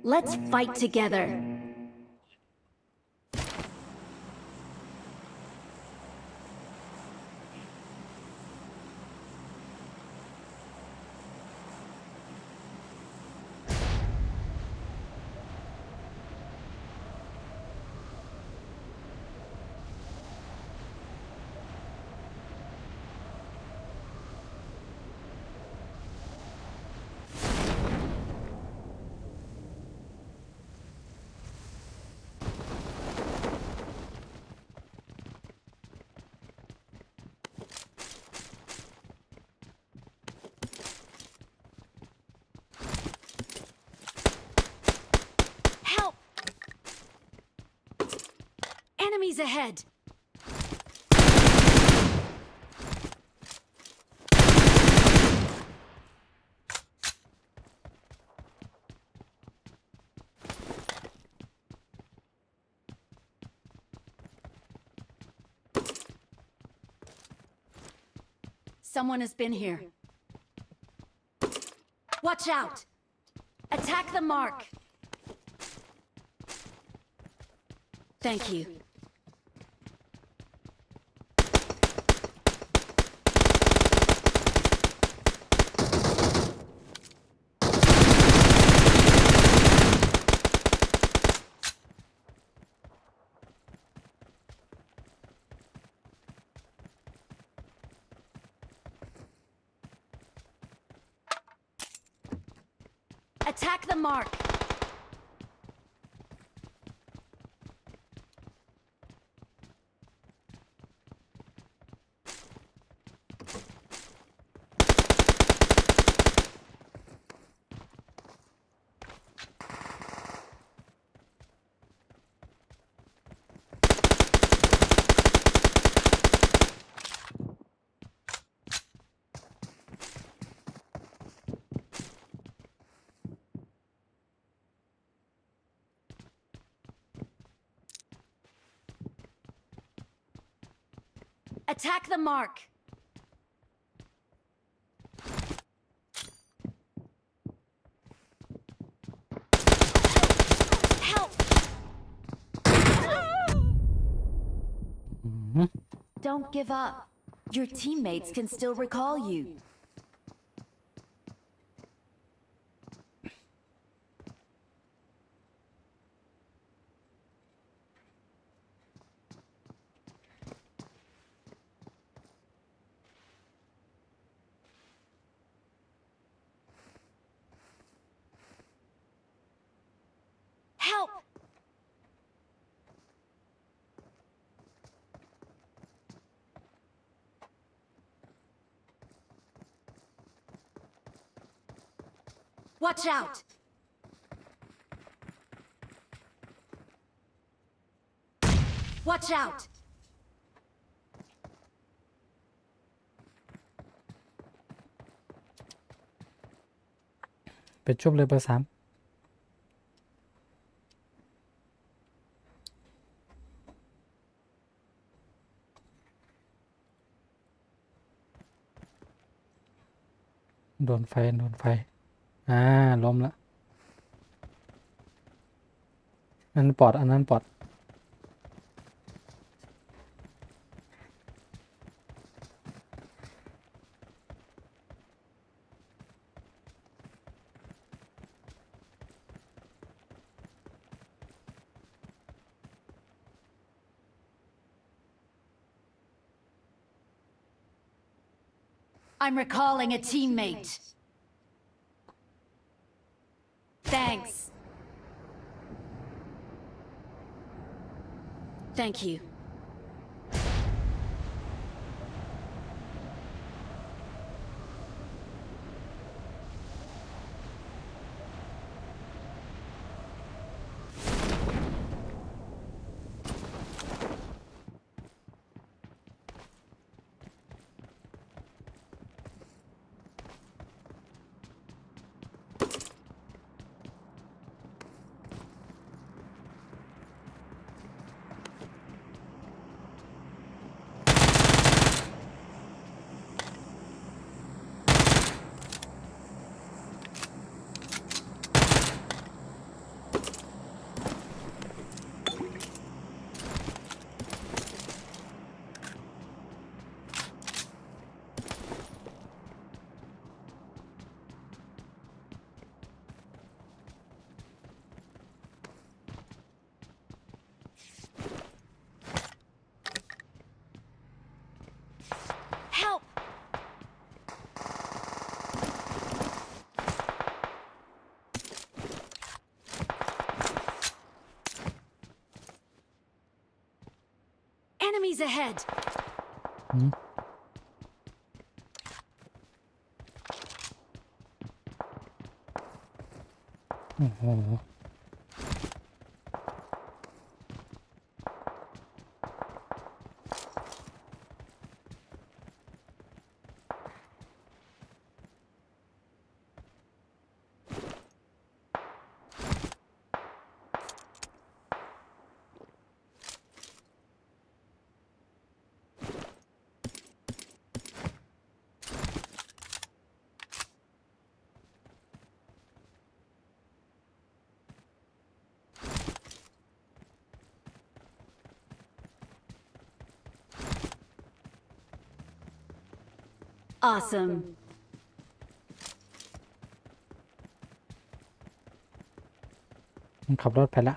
Let's fight together. Help! Enemies ahead! Someone has been here. Watch out! Attack the mark! Thank you. Attack the mark! Attack the mark! Help! Don't give up. Your teammates can still recall you. Help! Watch out! Watch out! ไปชุบเลยเบอร์ 3โดนไฟล้มละอันนั้นปอด I'm recalling a teammate. Thanks. Thank you. Enemies ahead! อืมโอ้โห Awesome. มันขับรถไปละ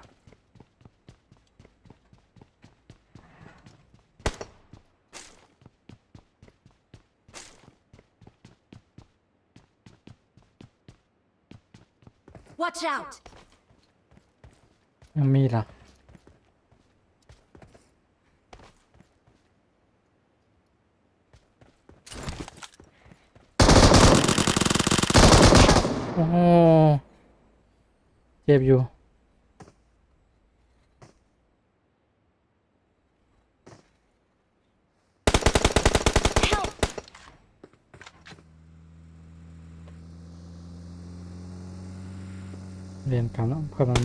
Watch out! ยังมีเหรอโอ้โหเจ็บอยู่ Help! เรียนกลับแล้วเพื่อนมัน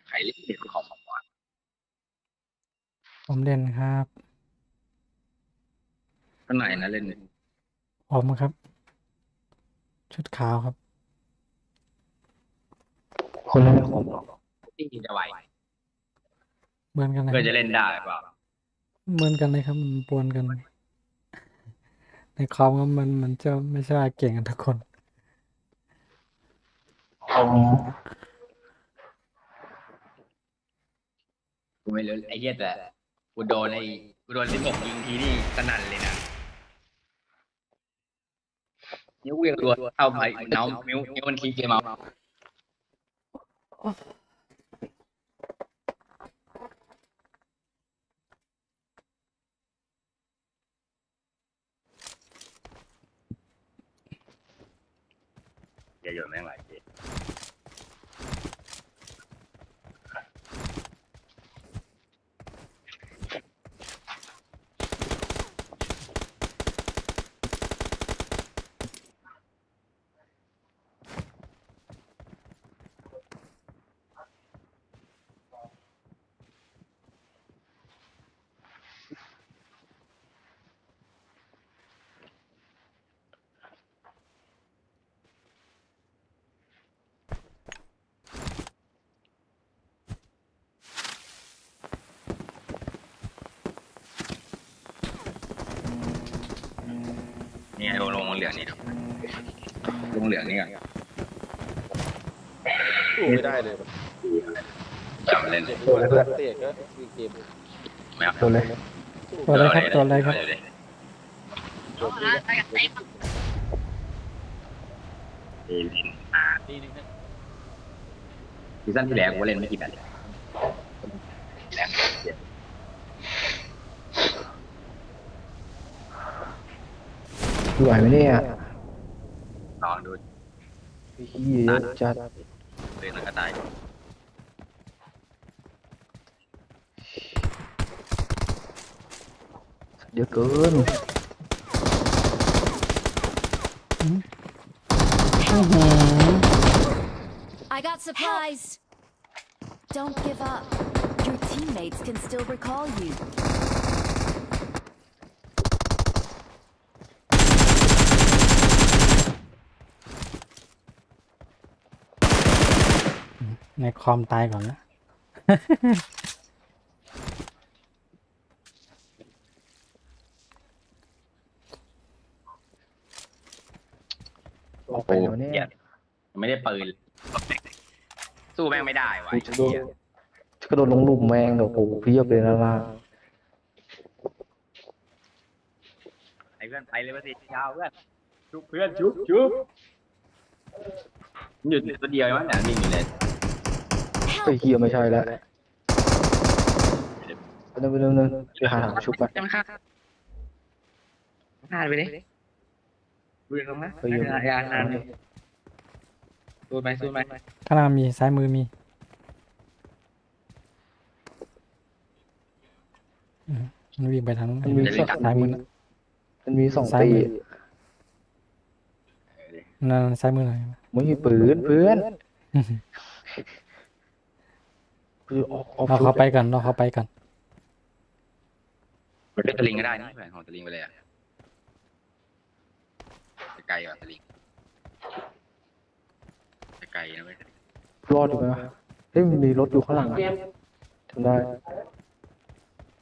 ใครเล่นเด็กของผมวะ ผมเล่นครับ ข้างในนะเล่น ผมครับ ชุดขาวครับ คนเล่นของที่จะไหว เหมือนกันเลย เพื่อจะเล่นได้เปล่า เหมือนกันเลยครับมันปวนกัน ในคอมก็มันจะไม่ใช่ว่าเก่งกันทุกคน กูไม่รู้ไอ้เหี้ยแต่กูโดน16ยิงทีนี่สนั่นเลยนะนิ้วเวียงรัวเข้าไปนิ้วมันคีย์เกมเอาอย่าโยนแม่งหลายเกมนี่ไงลงเหลืองนี่ลงเหลืองนี่กัน สู้ไม่ได้เลย จำเล่น เจ็บตัวเตะก็คือเกม ไม่เอาเลย ตัวอะไรครับตัวอะไรครับ จบเลย ทีนึงซีซั่นที่แล้วกูเล่นไม่กี่แมตช์แล้ว ไหวไหมเนี่ย ลองดู เฮียจัด เลยมันก็ตาย เยอะเกิน อื้อหือ I got supplies. Don't give up. Your teammates can still recall you. ในคอมตายก่อนนะ ออกไปแล้วเนี่ย เหี้ยไม่ได้ปืนสู้แม่งไม่ได้วะ กูจะโดนกระโดดลงหลุมแมงเดี๋ยวโอ้โหเพียบเลยนะล่ะ ไอ้เพื่อนไปเลยมาสิยาวเพื่อนชุบเพื่อนชุบมันอยู่ตัวเดียวมั้งเนี่ยนิ่งอยู่เลย ไอ้เฮียไม่ใช่แล้วไปเร็วไปหาถังชุบไป จะมาฆ่าไปเลยดูตรงนั้น ไปเยอะ ยานานสู้ไหม ข้างหน้ามีซ้ายมือมีมันวิ่งไปทางนู้น มันมีสอง ซ้ายมือนะ มันมีสอง ซ้าย ตี มือ นั่นซ้ายมือหน่อย ไม่มีปืนเพื่อนคือออก เรา ชุ เข้า บ ไปกันเราเข้าไปกัน มันเป็นสลิงก็ได้นะแผนของสลิงไปเลยอะไกลกว่าสลิงไกลนะเว้ย รอดอยู่ไหมวะเฮ้ยมันมีรถอยู่ข้างหลังอะทำได้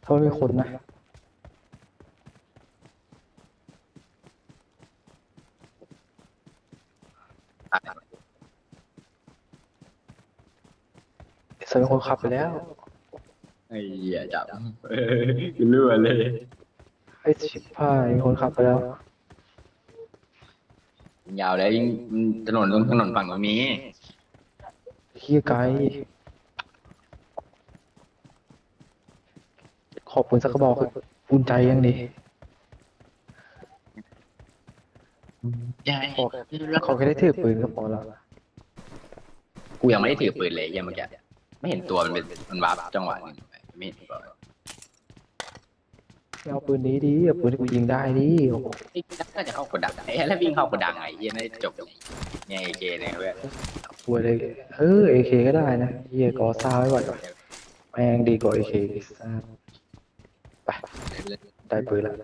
ถ้าไม่มีคนนะเซอร์คนขับไปแล้ว ไอ้เหี้ยจับกูรั่วเลย ไอ้ชิบหายมีคนขับไปแล้ว ยาวเลยยิ่งถนนตรงถนนฝั่งตรงนี้ เฮียไกลขอบคุณสักกระบอกเถอะอุ่นใจยังดีขอแค่ได้ถือปืนก็พอแล้ว กูยังไม่ได้ถือปืนเลยยังเมื่อกี้ไม่เห็นตัวมันเป็นมันวาร์ปจังหวะหนึงไม่เห็นตัว เอาปืนนี้ดิเอาปืนที่กูยิงได้ดิโอ้โห ไอ้น่าจะเข้ากดดังไอ้แล้ววิ่งเข้ากดดังไอ้เหี้ยน่าจะจบเนี่ยไอ้เกเนี่ยเว้ย ป่วยเลยเอเคก็ได้นะเฮียกอซ่าไม่ไหวว่ะแม่งดีกว่าเอเคซ่าไปได้ปืนแล้ว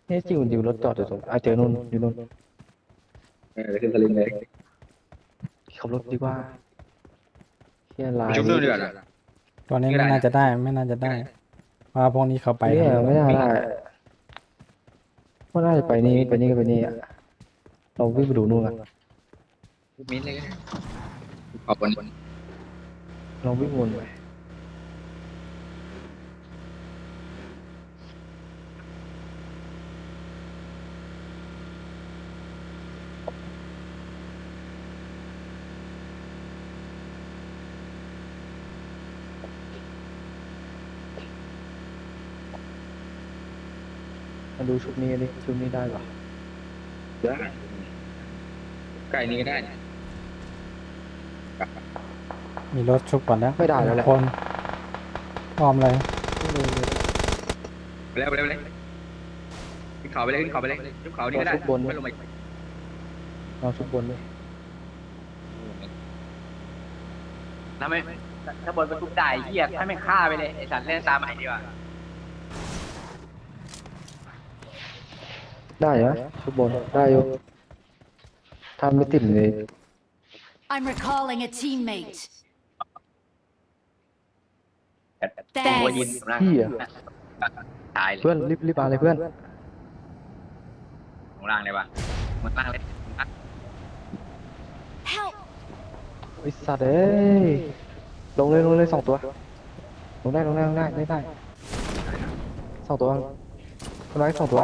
นี่จริงมันอยู่รถจอดอยู่ตรงเจอนู่นอยู่นู่น ขึ้นสลิงเลย ขับรถดีกว่าเฮียลาย ชุบนู่นดีกว่า ตัวนี้ไม่น่าจะได้ไม่น่าจะได้เพราะว่าพวกนี้เขาไป เนี่ย กัน ไม่น่าได้ว่าน่าจะไปนี่ก็ไปนี่อ่ะเราวิ่งไปดูนู่นกัน มิ้นเลยขอบคุณ เราวิ่งวนไปมาดูชุดนี้ดิชุดนี้ได้ปะ ได้ไก่นี้ก็ได้ มีรถชุบก่อนแล้ว ไม่ได้แล้วแหละ คนพร้อมเลย ไปเลยขึ้นเขาไปเลยชุบเขานี่ก็ได้ไม่ลงมา เราชุดบนด้วย ถ้าไม่ถ้าบนประตูได้เหี้ยให้มันฆ่าไปเลยไอ้สัตว์เล่นตามใหม่ดีกว่า ได้เหรอชุดบนได้อยู่ถ้าไม่ติดเลย I'm recalling a teammate. หัวยินนั่ง พี่อ่ะ ตายเลย เพื่อนรีบมาเลยเพื่อน ลงล่างเลยป่ะมึงล่างเลย Help! ไอ้สัตว์เอ้ยลงเลย2 ตัวลงได้2 ตัวคนร้าย2 ตัว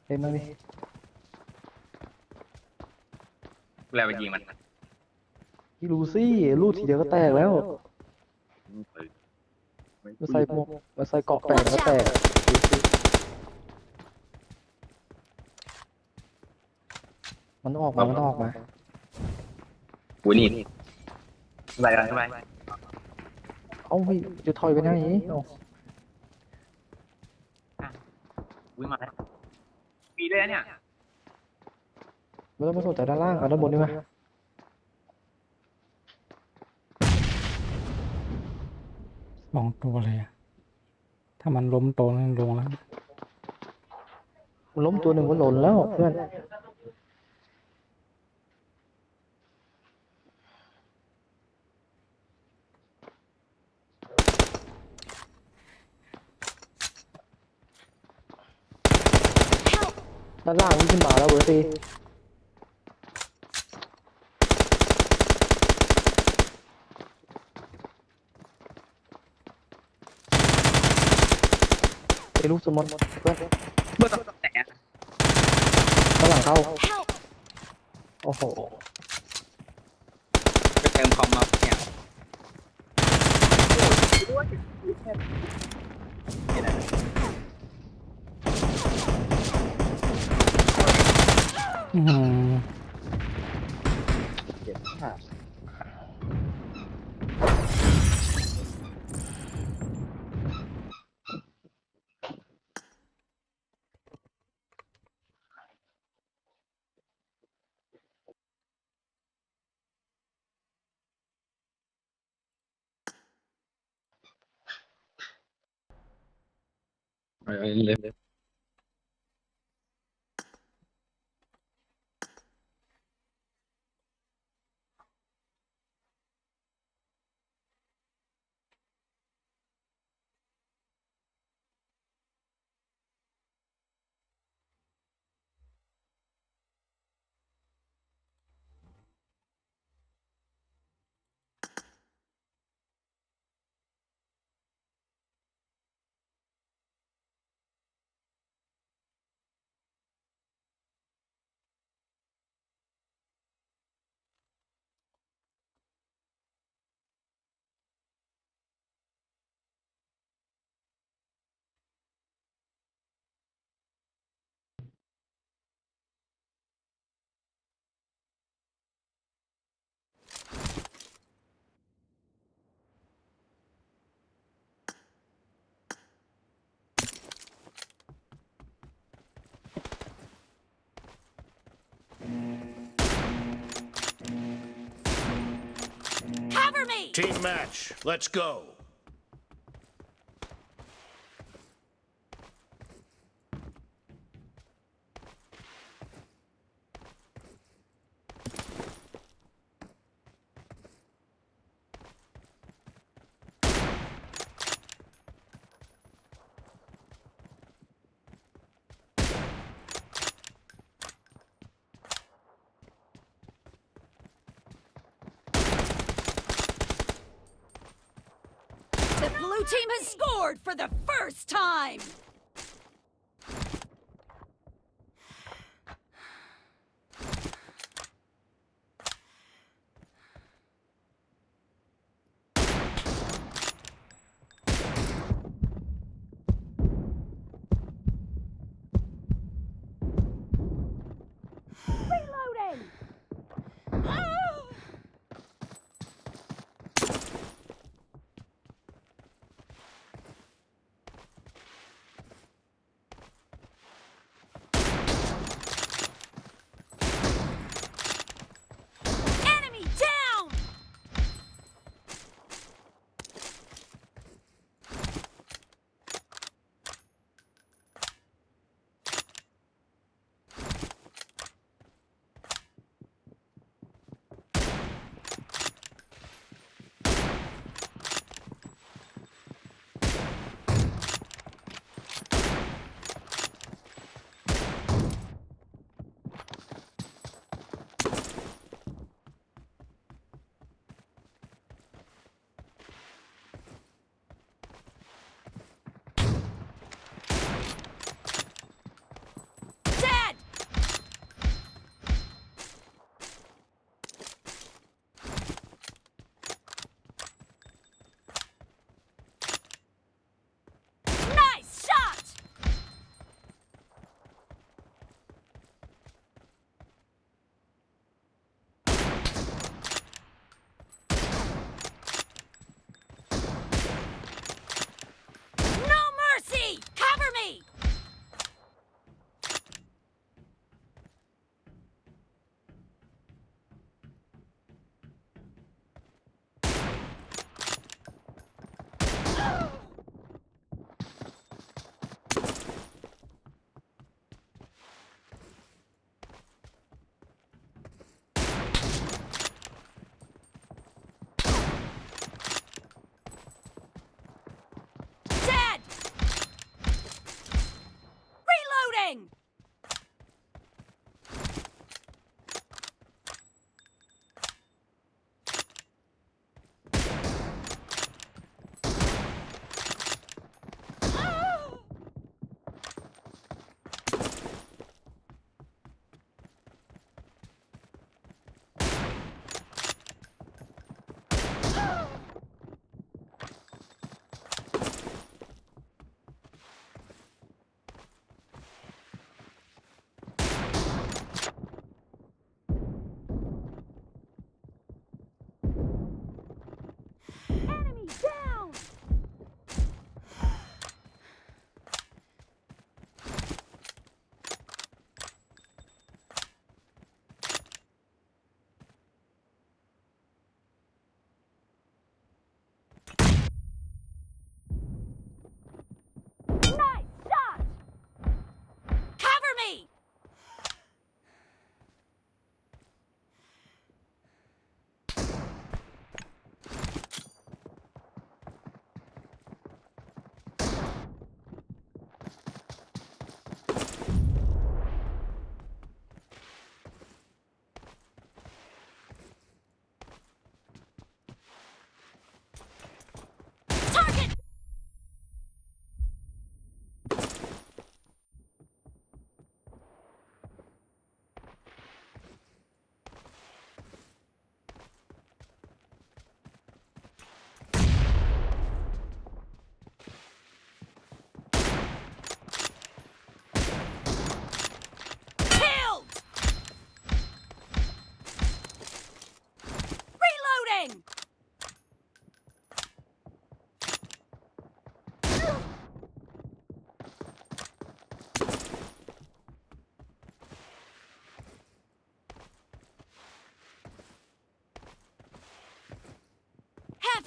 เล่นมั้งดิ แล้วไปยิงมัน พี่ลูซี่ลูดทีเดียวก็แตกแล้วมาใส่หมวกมาใส่เกาะแตกก็แตกมันออกมา กูนี่ไปกันไป เอาไม่จะถอยไปไหนเอา วิ่งมาแล้วมีเลยเนี่ย ไม่ต้องมาสนใจด้านล่างเอาด้านบนดีไหม 2 ตัวเลยอะถ้ามันล้มตัวนึงลงแล้ว มันล้มตัวหนึ่งก็หล่นแล้วเพื่อนด้านล่างวิ่งขึ้นมาแล้วเบอร์ตีไอ้ลูกสมอนเพื่อน เมื่อต้องแตะ ด้านหลังเข้า Help! โอ้โห ไปเติมคอมมาเนี่ย อื้อหือ เจ็บมาก เลย Cover me! Team match, let's go. The blue team has scored for the first time! Reloading!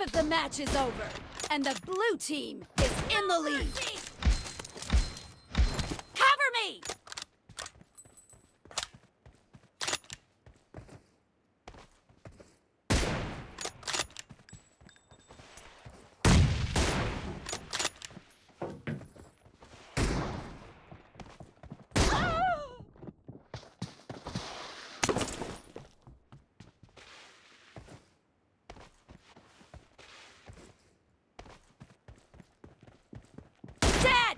Half of the match is over, and the blue team is in the lead. Cover me! Dead!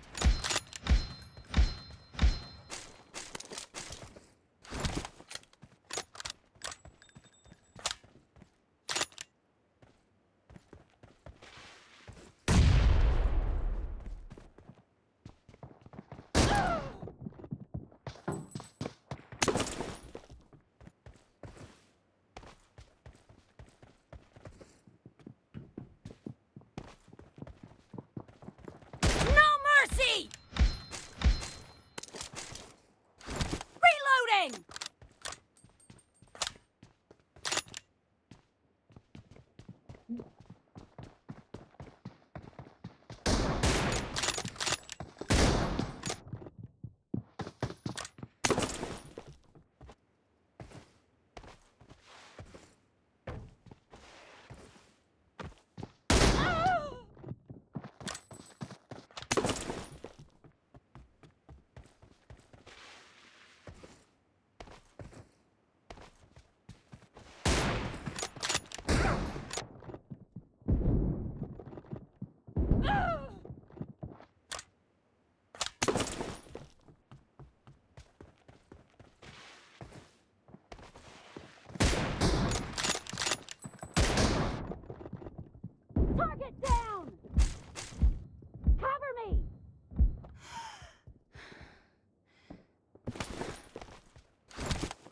No mercy! Reloading! Target down! Cover me!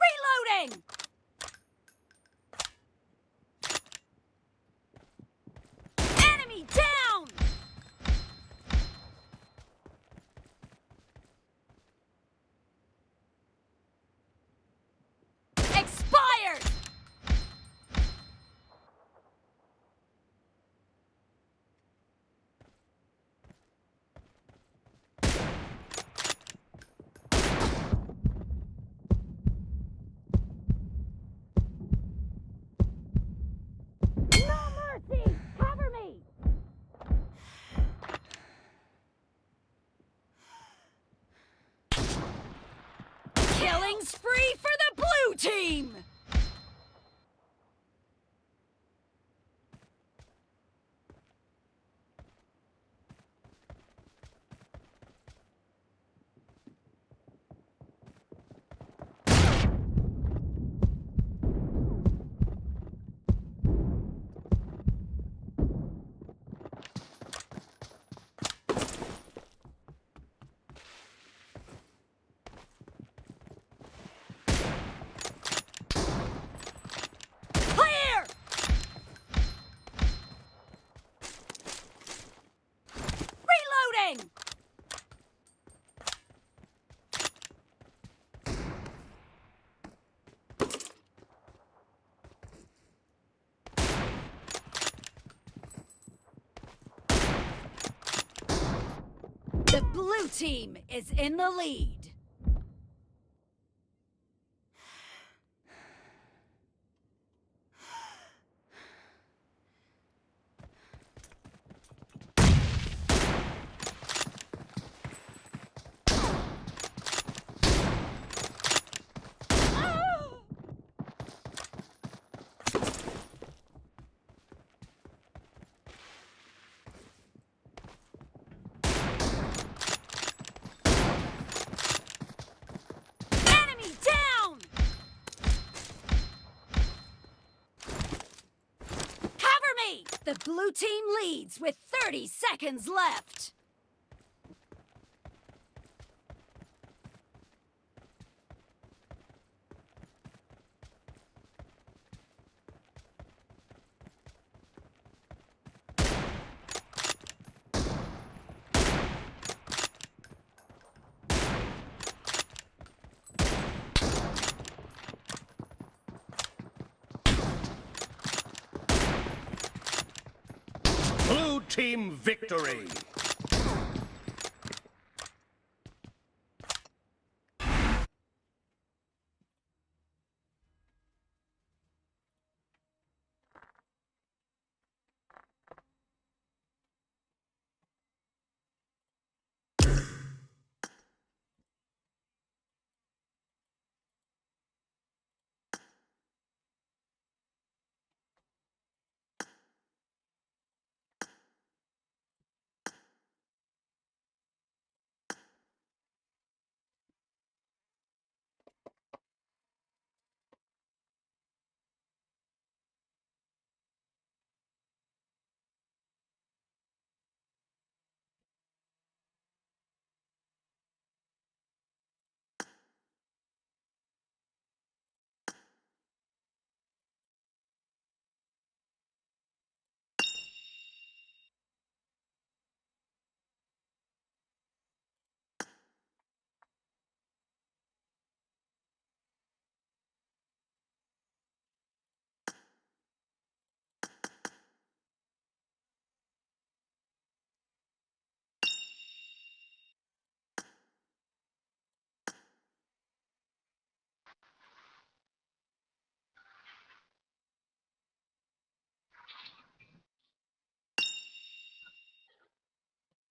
Reloading! Enemy down! Expired! No mercy! Cover me! Killing spree for the blue team! Clear! Reloading! The blue team is in the lead. Enemy down! Cover me! The blue team leads with 30 seconds left. team victory.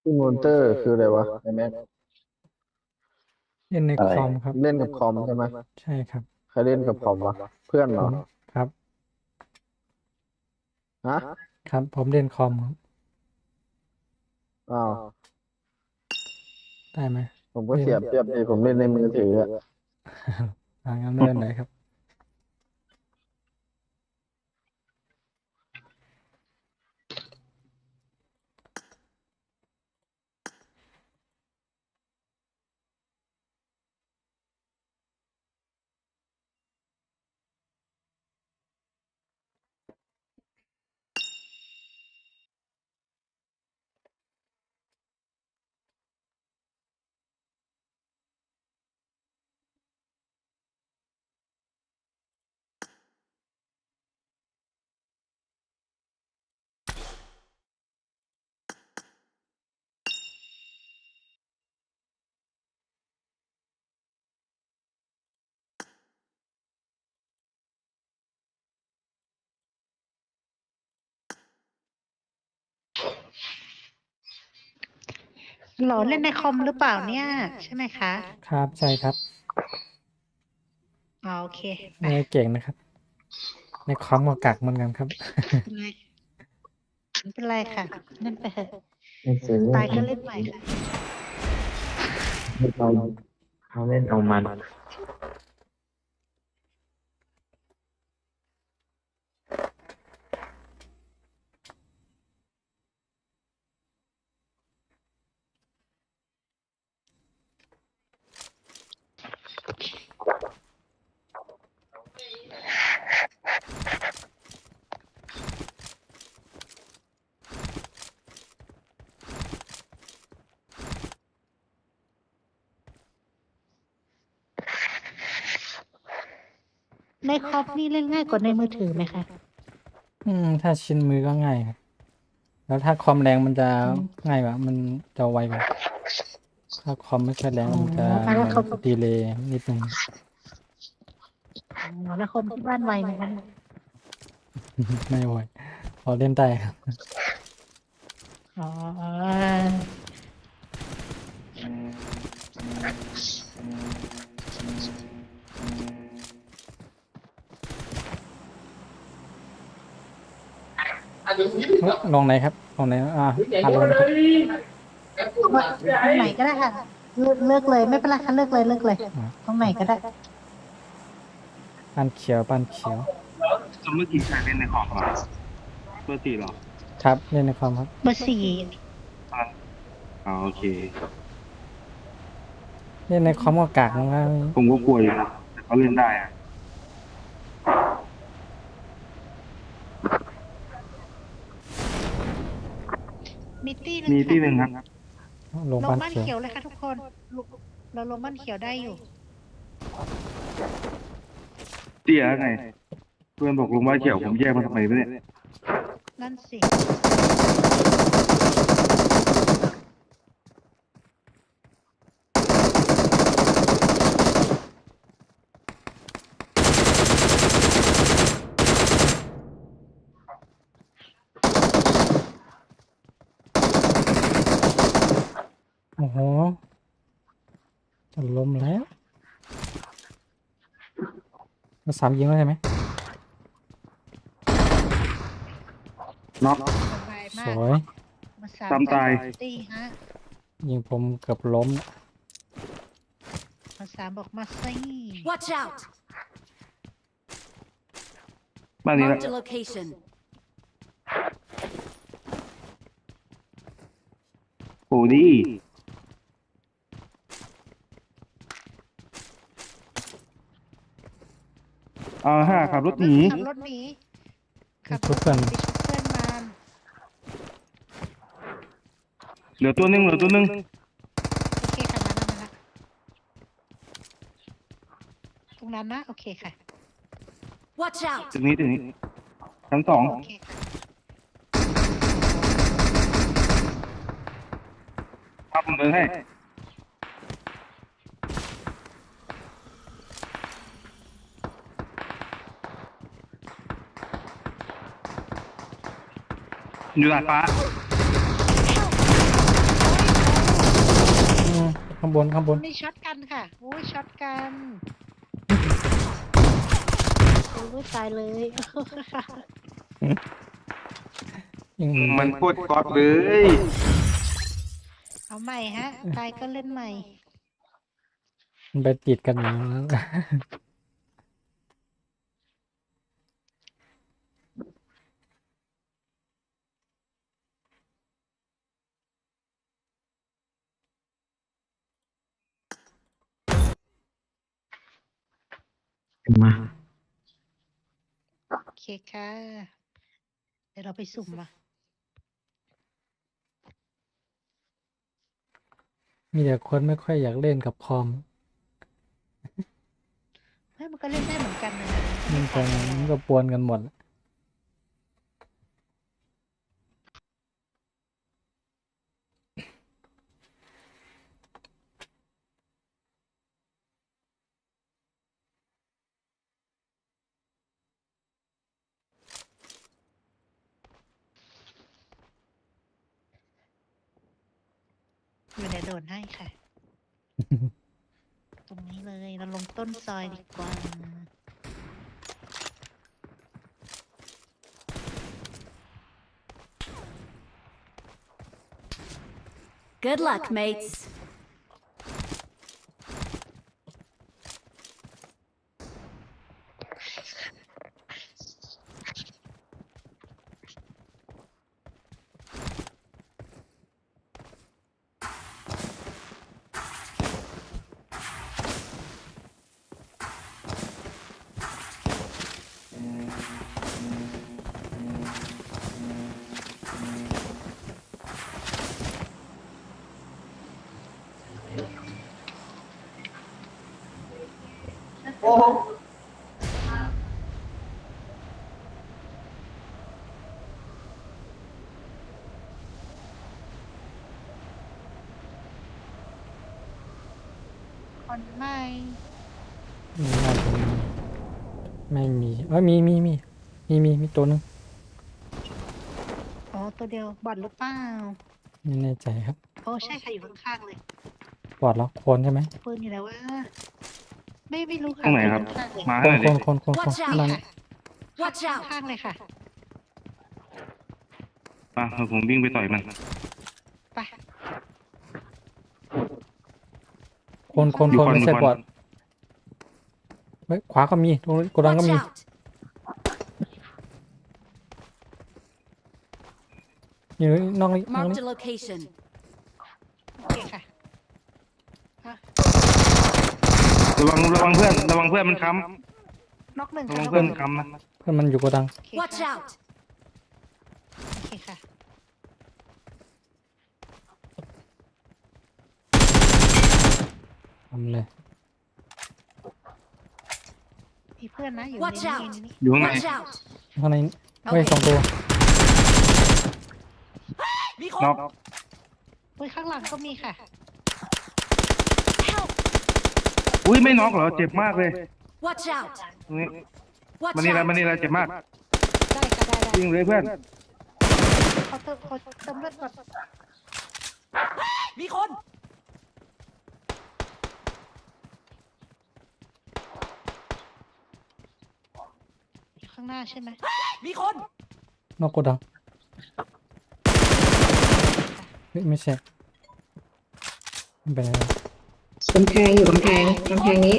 ที่มอนเตอร์คืออะไรวะไอแม็ก เล่นใน อะไร คอมครับ เล่นกับคอมใช่ไหม ใช่ครับ ใครเล่นกับคอมวะเพื่อนเหร ผ อ มครับ ฮะ ครับ ผมเล่นคอมครับ อ้าว ได้ไหม ผมก็เสียบเทียบดีผมเล่นในมือถืออะ งั้นไม่เป็นไรครับ หรอเล่นในคอมหรือเปล่าเนี่ย ใช่ไหมคะ ครับ ใช่ครับ อ๋อโอเคไป ไม่เก่งนะครับ ในคอมก็กักเหมือนกันครับ ไม่เป็นไรค่ะเล่นไปเถอะ ไม่ซื้อ ตายก็เล่นใหม่ค่ะ เขาเล่นเอามัน ในคอมนี่เล่นง่ายกว่าในมือถือไหมคะ ถ้าชินมือก็ง่ายครับ แล้วถ้าคอมแรงมันจะง่ายกว่า มันจะไวกว่า ถ้าคอมไม่ค่อยแรงมันจะ อ๋อแล้วเขา ดีเลย์นิดนึง อ๋อแล้วคอมที่บ้านไวไหมคะเนี่ย ไม่ไหวพอเล่นได้ครับ อ๋อ ลงไหนครับ ลงไหนลงนะครับ ตรงไหนก็ได้ค่ะเลิกเลยไม่เป็นไรค่ะเลิกเลยตรงไหนก็ได้ บ้านเขียวบ้านเขียว เมื่อกี้ใครเล่นในคอมมาเบอร์สี่เหรอ ครับ เล่นในคอมครับ เบอร์สี่ อ๋อโอเค เล่นในคอมก็กากนะ ผมก็กลัวอยู่นะแต่เขาเล่นได้อะ มีตี้หนึง มี ค่ะ ที่หนึ่งครับ ลง ลง บ้าน บ้าน เขียว เขียวเลยค่ะทุกคนเราลงบ้านเขียวได้อยู่ เตี้ยไง เพื่อนบอกลุงว่าเขียวผมแยกมาทำไมไม่เนี่ย นั่นสิ โอ้โหจะล้มแล้วมาสามยิงแล้วใช่ไหม น็อก สบาย ส มาก วย มา ตามตาย ตีฮะ ยิงผมเกือบล้ม มาสามบอกมาซี่ Watch out! บ้านนี้แหละ Marked a location. โอ้ดีห้าขับรถหนี ขับรถหนีขับร ชุ ถ บเพื่อน ไปชุบเพื่อนมา เหลือตัวหนึงเหลือตัวหนึง โอเคค่ะมาละตรงนั้นนะโอเคค่ะ Watch out! ตึกนี้ชั้นสอง โอเคค่ะ พาผมเดินให้อยู่ดาดฟ้า ข้างบนข้างบน มีช็อตกันค่ะโอ้ยช็อตกันโอ้ยตายเลย ยิง มันโคตรก๊อตเลย เอาใหม่ฮะตายก็เล่นใหม่ มันไปติดกันอยู่แล้ว มา โอเคค่ะ เดี๋ยวเราไปสุ่มมา มีแต่คนไม่ค่อยอยากเล่นกับคอม เฮ้ยมันก็เล่นได้เหมือนกันนะ มันก็ปวนกันหมด อยู่เดี๋ยวโดนให้ค่ะ ตรงนี้เลยเราลงต้นซอยดีกว่า Good luck, mates.คนใหม่ น่าจะมีไม่มีมีตัวนึง อ๋อตัวเดียวบอดหรือเปล่า ไม่แน่ใจครับ โอ้ใช่ค่ะอยู่ข้างๆเลย ปลอดแล้วคนใช่ไหม ปืนอยู่แล้วว่าไม่รู้ค่ะ ตรงไหนครับ ข้างๆเลย มา ค ให้หน่อยดิ คน Watch out นั่น Watch out! ข้างๆเลยค่ะ มาผมวิ่งไปต่อยมัน ไป คนไม่ใช่ปลอดเฮ้ยขวาก็มีตรงนี้โกดังก็ Watch มี out! อยู่นอกนี้ Marked a location. โอเคค่ะ ระวังเพื่อนมันค้ น็อกหนึ่ง ำระ ค่ะ วังเพื่อนมันค้ำนะ เพื่อนมันอยู่โกดัง โอเค Watch ค่ะ out! โอเคค่ะ ทำเลย มีเพื่อนนะอยู่ Watch ใน out นี้ อยู่ข้างใน Watch out! ข้างในเฮ้ยสองตัว น็อก อุ้ยข้างหลังก็มีค่ะ Help! อุ้ยไม่น็อกเหรอเจ็บมากเลย Watch out! ตรงนี้ Watch มันนี่ละ out! เจ็บมาก ได้ค่ะได้ วิ่งเลยเพื่อน เขาเติมเลือดก่อน ข้างหน้าใช่ไหม นอกโกดังเฮ้ยไม่ใช่ไม่เป็นไร กำแพงอยู่กำแพงนี้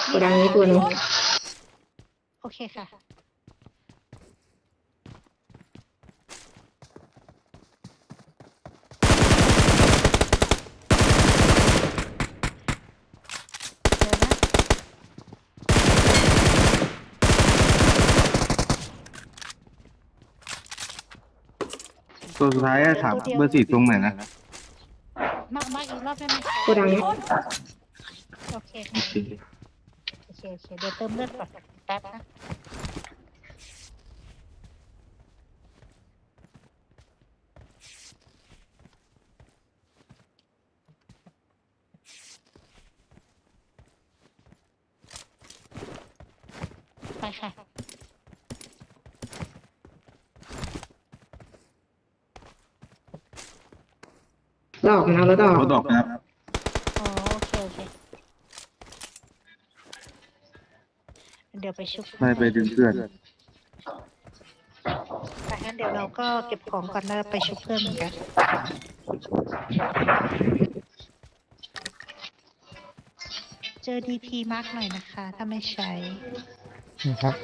โกดังนี้ตัวหนึง โอเคค่ะเดี๋ยวนะ ตัวสุดท้ายอะถามเบอร์สี่ตรงไหนนะ มาอีกรอบได้ไหมคะ โกดังนี้ โอเคค่ะโอเคเดี๋ยวเติมเลือดก่อนแป๊บนะไปค่ะ ดอกนะแล้วดอก รถดอกนะครับ อ๋อโอเคเดี๋ยวไปชุบ ไปดึงเพื่อน แต่งั้นเดี๋ยวเราก็เก็บของก่อนแล้วไปชุบเพื่อนเหมือนกัน เจอ DP มาร์กหน่อยนะคะ ถ้าไม่ใช้ นี่ครับ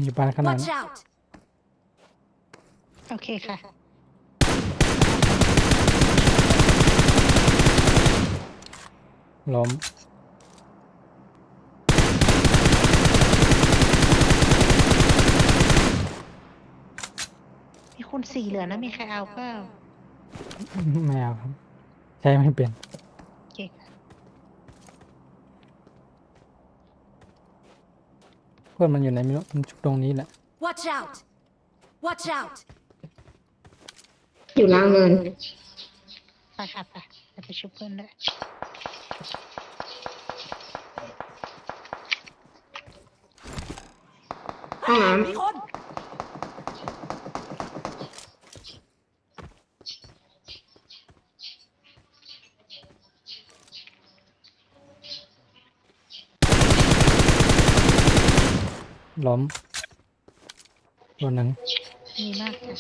อยู่บ้านขนาด Watch นั้น out! โอเคค่ะ ล้ม มีคุณ4เหลือนะ มีใครเอาเปล่า ไม่เอาครับ ใช้ไม่เป็น โอเคค่ะ เพื่อนมันอยู่ไหนไม่รู้มันชุบตรงนี้แหละ Watch out! Watch out! อยู่ล่างเนิน ไปค่ะไปเดี๋ยวไปชุบเพื่อนด้วย ห้องน้ ล้มตัวหนึ่ง มีมากค่ะ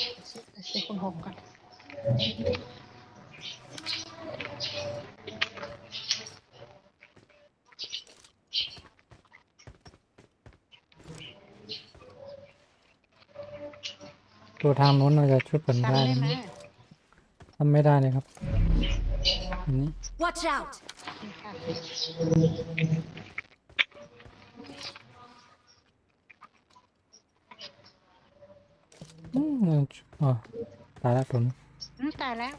ซื้อคุณ6ก่อน ตัวทางโน้นเราจะช่วยเปิด ซ้ำ ได้ ได้ไหม ทำไม่ได้เลยครับอันนี้ Watch out! นี่ค่ะ อ๋อตายแล้วตัวนี้ ตายแล้ว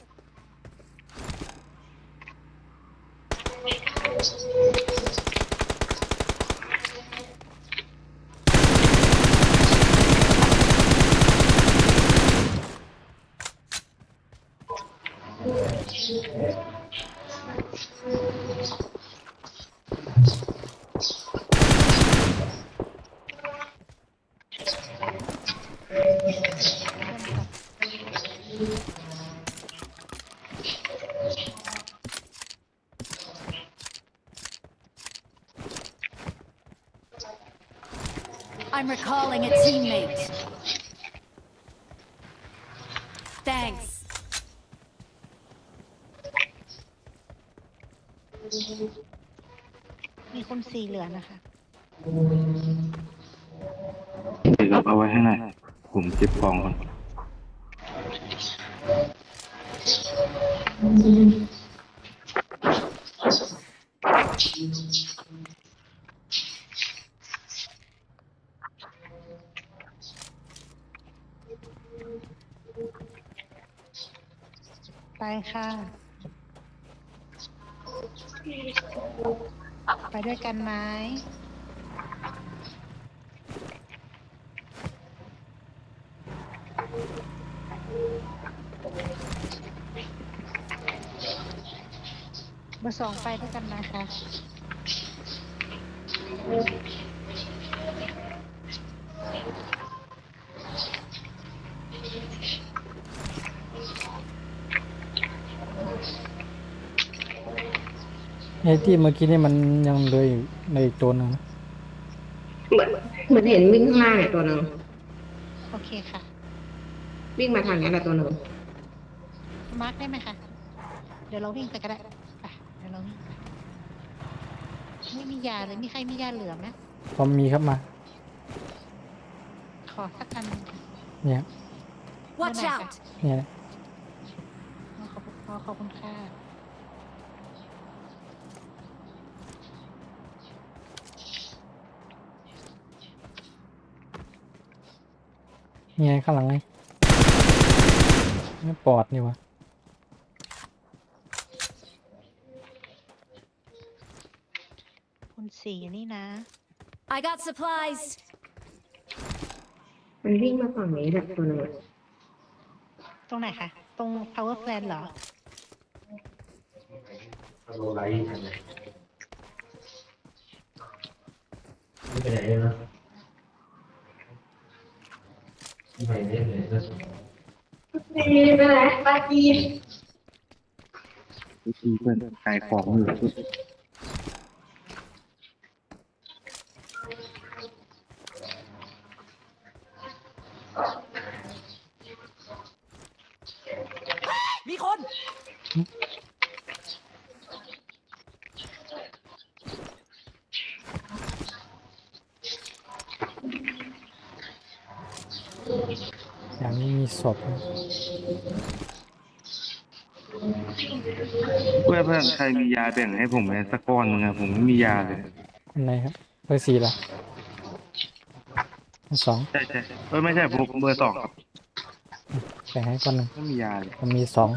I'm recalling a teammate. Thanks. สี่เหลือนะคะ เดี๋ยวเราเอาไว้ให้หน่อยผมเก็บของก่อน ไปค่ะ ไปด้วยกันไหมเบอร์สองไปด้วยกันนะคะ ไอ้ที่เมื่อกี้นี่มันยังเหลยอยู่ในอีกตัวหนึงนะ เหมือนเห็นวิ่งข้างล่างเนี่ยตัวหนึ่ง โอเคค่ะ วิ่งมาทางนี้แหละตัวหนึ่ง มาร์กได้ไหมคะ เดี๋ยวเราวิ่งไปก็ได้ไปเดี๋ยวเราวิ่งไปไม่มียาเลย มีใครมียาเหลือไหม พอมีครับมา ขอสักอันหนึ่งค่ะ เนี่ย Watch Wala ka. out! เนี่ย ขอบคุณค่ะ เนี่ยข้างหลังไงไม่ปอดนี่วะ คุณสีนี่นะ I got supplies. มันวิ่งมาฝั่งนี้แหละตัวหนึ่ง ตรงไหนคะ ตรง power plant เหรอ ที่เพื่อนขายของอยู่ มีคน อย่างนี้มีศพนะ เพื่อนใครมียาแบ่งให้ผมไหมสักก้อนหนึงอะผมไม่มียาเลย อันไหนครับเบอร์สี่ล่ะอันสอง ใช่ไม่ใช่ผมเบอร์สองครับ แบ่งให้ก้อนหนึ่ง ไม่มียาเลย มันมีสอง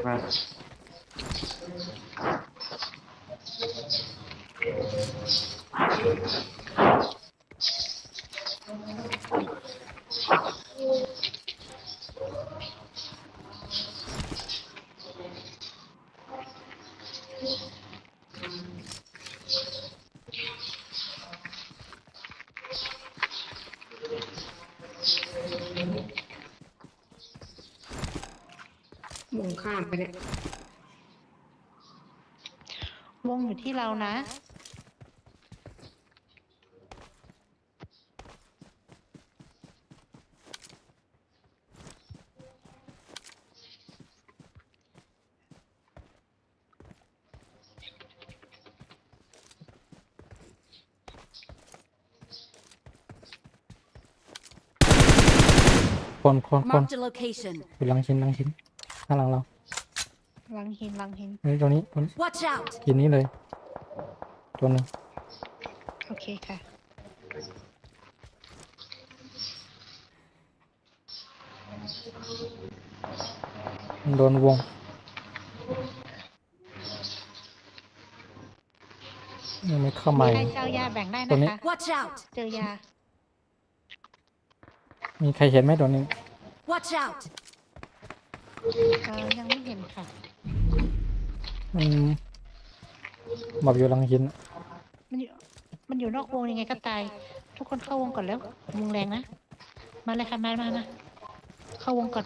ครับ มองข้ามไปเนี่ย วงอยู่ที่เรานะ คน Marked a location. อยู่หลังชิ้นข้างหลังเรา ลังหิน เฮ้ยตัวนี้ตัว Watch out! กินนี้เลย ตัวหนึง โอเคค่ะ มันโดนวงยังไม่เข้า มี มา ใคร อีก เจ้ายาแบ่งได้ ตัว นะ นี้ คะ Watch out! เจอยา มีใครเห็นไหมตัวนี้ Watch out! ยังไม่เห็นค่ะ มันบอกอยู่หลังหิน มันอยู่นอกวงยังไงก็ตาย ทุกคนเข้าวงก่อนแล้ว วงแรงนะ มาเลยค่ะ มา เข้าวงก่อน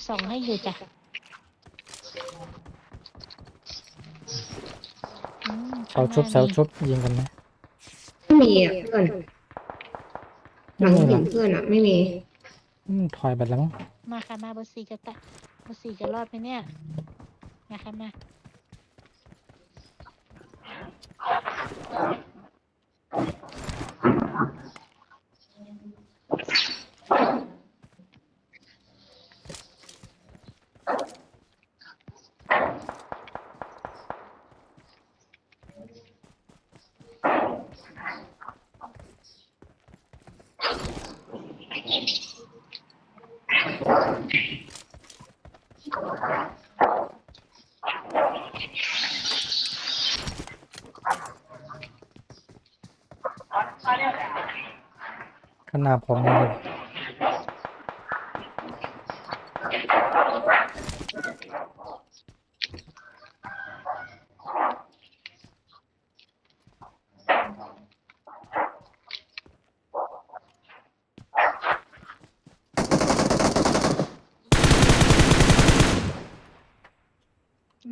ส่องให้อยู่จ้ะเสาชุบยิงกันไหม ไม่มีอ่ะเพื่อนหลังหินเพื่อนอ่ะ ไม่มี ถอยไปแล้วมั้ง มาค่ะมาเบอร์สี่จะตะเบอร์สี่จะรอดไหมเนี่ยมาค่ะมา ขางหนาดผมเลย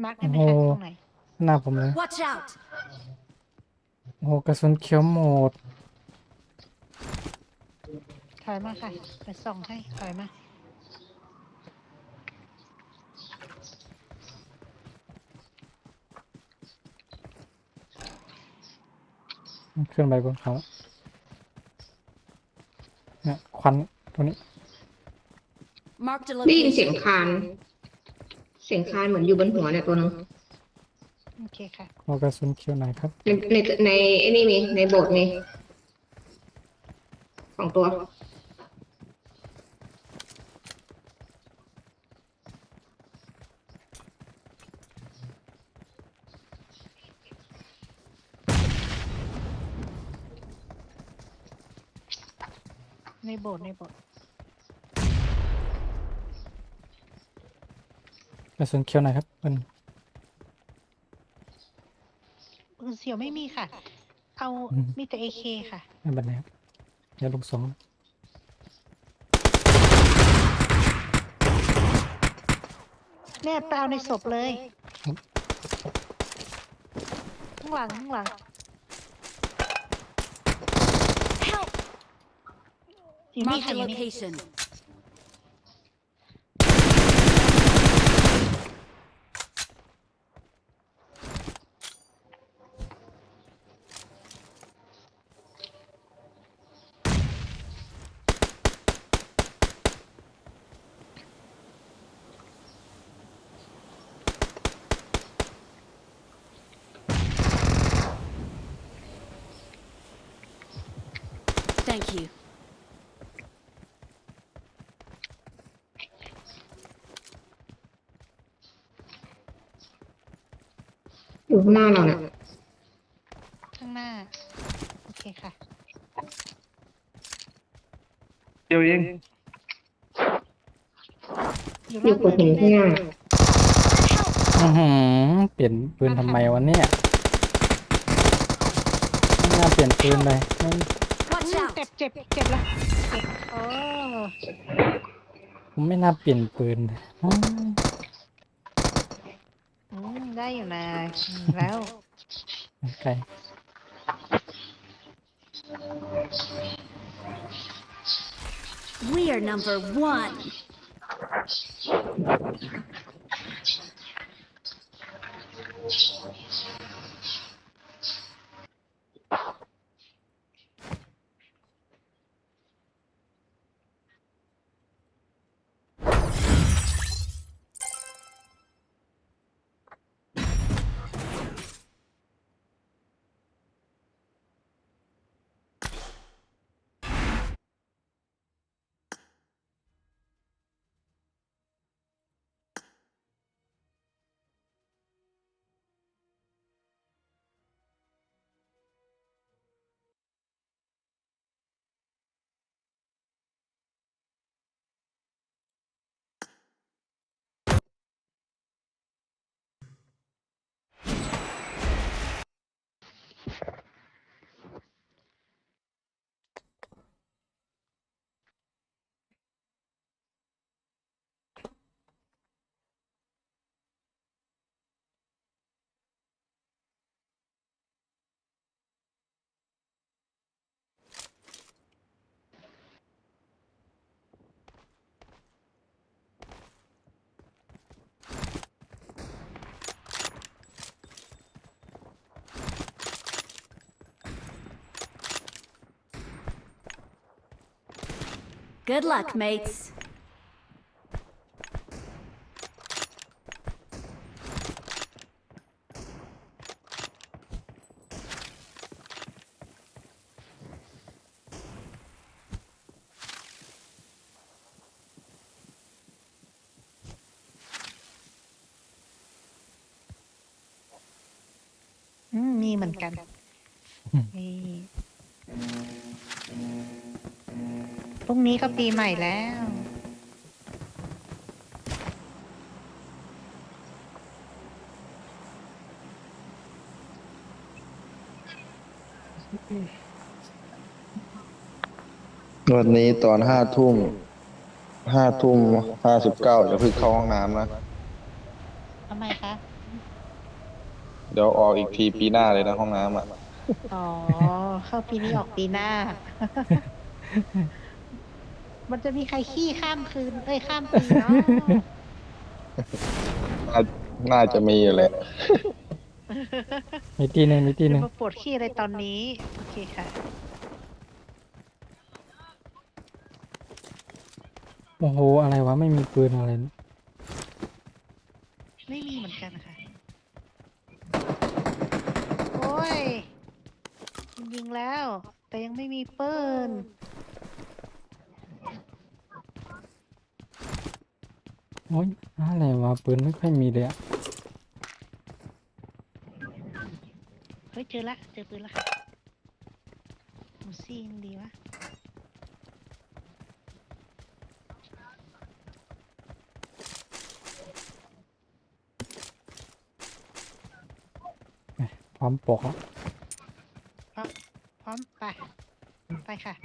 มาร์กได้ไหมคะตรงไหน ข้างหน้าผมเลย Watch out! โอ้กระสุนเขียวหมด ถอยมาค่ะไปส่องให้ถอยมา ขึ้นไปบนเขาเนี่ยควันตัวนี้ Marked a ได้ยินเสียง location. คาน เสียงคานเหมือนอยู่บนหัวเนี่ยตัวนึง โอเคค่ะ ขอกระสุนเขียวหน่อยครับ ในไอ้นี่มีในโบสถ์มี2 ตัว ในโบสถ์ในโบสถ์ กระสุนเขียวหน่อยครับมัน ปืนเสียวไม่มีค่ะ เอามีแต่เอเคค่ะ ไม่เป็นไรครับเดี๋ยวลงสอง แนบไปเอาในศพเลย ข้างหลังข้างหลัง Help! อยู่นี่ Marked ค่ะ a อยู่นี่ location. Thank you. อยู่ข้างหน้าเราเนี่ย ข้างหน้า โอเคค่ะ เดี๋ยวเอง อยู่ อยู่ ร กับหินข้างหน้า เปลี่ยนปืนทำไมวะเนี่ยไม่น่าเปลี่ยนปืนเลยไม่ Watch out! เจ็บเจ็บเจ็บแล้วเจ็บโอ้ ผมไม่น่าเปลี่ยนปืนอืม ได้อยู่นะแล้ว ไกล We are number 1. Good luck, mates. มีเหมือนกัน อืม นี่พรุ่งนี้ก็ปีใหม่แล้ว วันนี้ตอน5 ทุ่ม 59จะเพิ่งเข้าห้องน้ำนะ ทำไมคะ เดี๋ยวออกอีกทีปีหน้าเลยนะห้องน้ำอ่ะ อ๋อ เข้าปีนี้ออกปีหน้า มันจะมีใครขี้ข้ามคืน ข้ามปีเนาะ น่าจะมีอยู่แหละ มีตีหนึ่งมีตีห จะ นึ่ง มาปวดขี้อะไรตอนนี้ โอเคค่ะ โอ้โหอะไรวะไม่มีปืนอะไร ไม่มีเหมือนกันค่ะ โอ้ย ยิงแล้ว แต่ยังไม่มีปืน โอ้ยอะไรวะปืนไม่ค่อยมีเลยอะ เฮ้ย เจอปืนละค่ะมูซี่ยังดีวะ พร้อมปกแล้ว พร้อมไป ไปค่ะ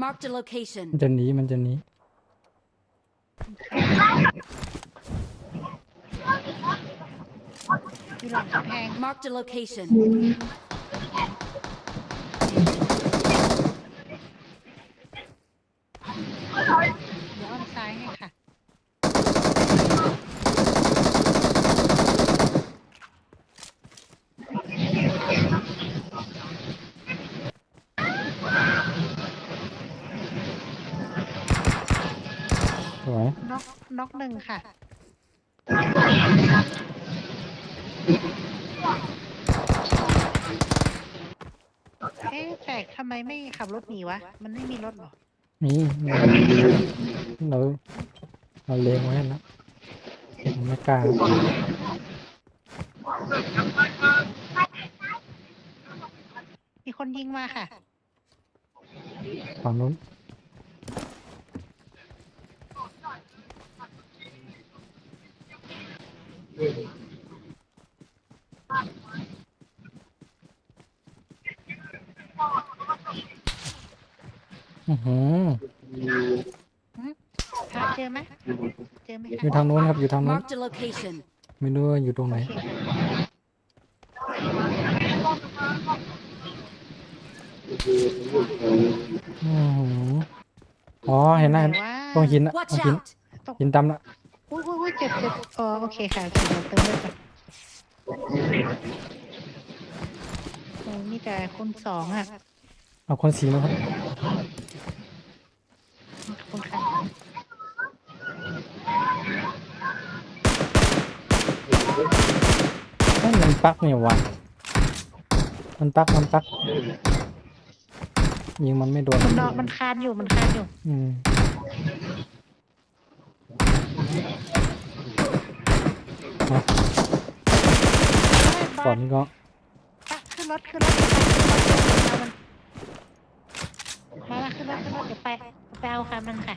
Marked a location. มันจะหนีมันจะหนี อยู่หลังกำแพง Marked a location. เดี๋ยวอ้อมซ้ายให้ค่ะ สวย น็อกหนึ่งค่ะ แปลกทำไมไม่ขับรถหนีวะ มันไม่มีรถเหรอ มีเราเราเลงไว้แล้วผมไม่กล้า มีคนยิงมาค่ะ ฝั่งนู้นอือหือ หาเจอไหมเจอไหม อยู่ คะ ทางนู้นครับอยู่ทางนู้น Marked a location. ไม่รู้ว่าอยู่ตรงไหน โอเคค่ะ อือหืออ๋อเห็นแล้ว ไหนวะ ตรงหินนะตร Watch งหิน out. หินดำละ อุ้ยเจ็บอ๋อโอเคค่ะโอเคเดี๋ยวเติมเลือดก่อนโอ้มีแต่คนสองอ่ะ เอาคนสีนะครับ ขอบคุณค่ะ นั่นมันปลั๊กเนี่ยวะ มันปักยิงมันไม่โดน มันนอนมันคานอยู่มันคานอยู่ อืมมาก่อนนี้ก็ ไปขึ้นรถมาขึ้นรถเดี๋ยวไปเอาคันมันค่ะ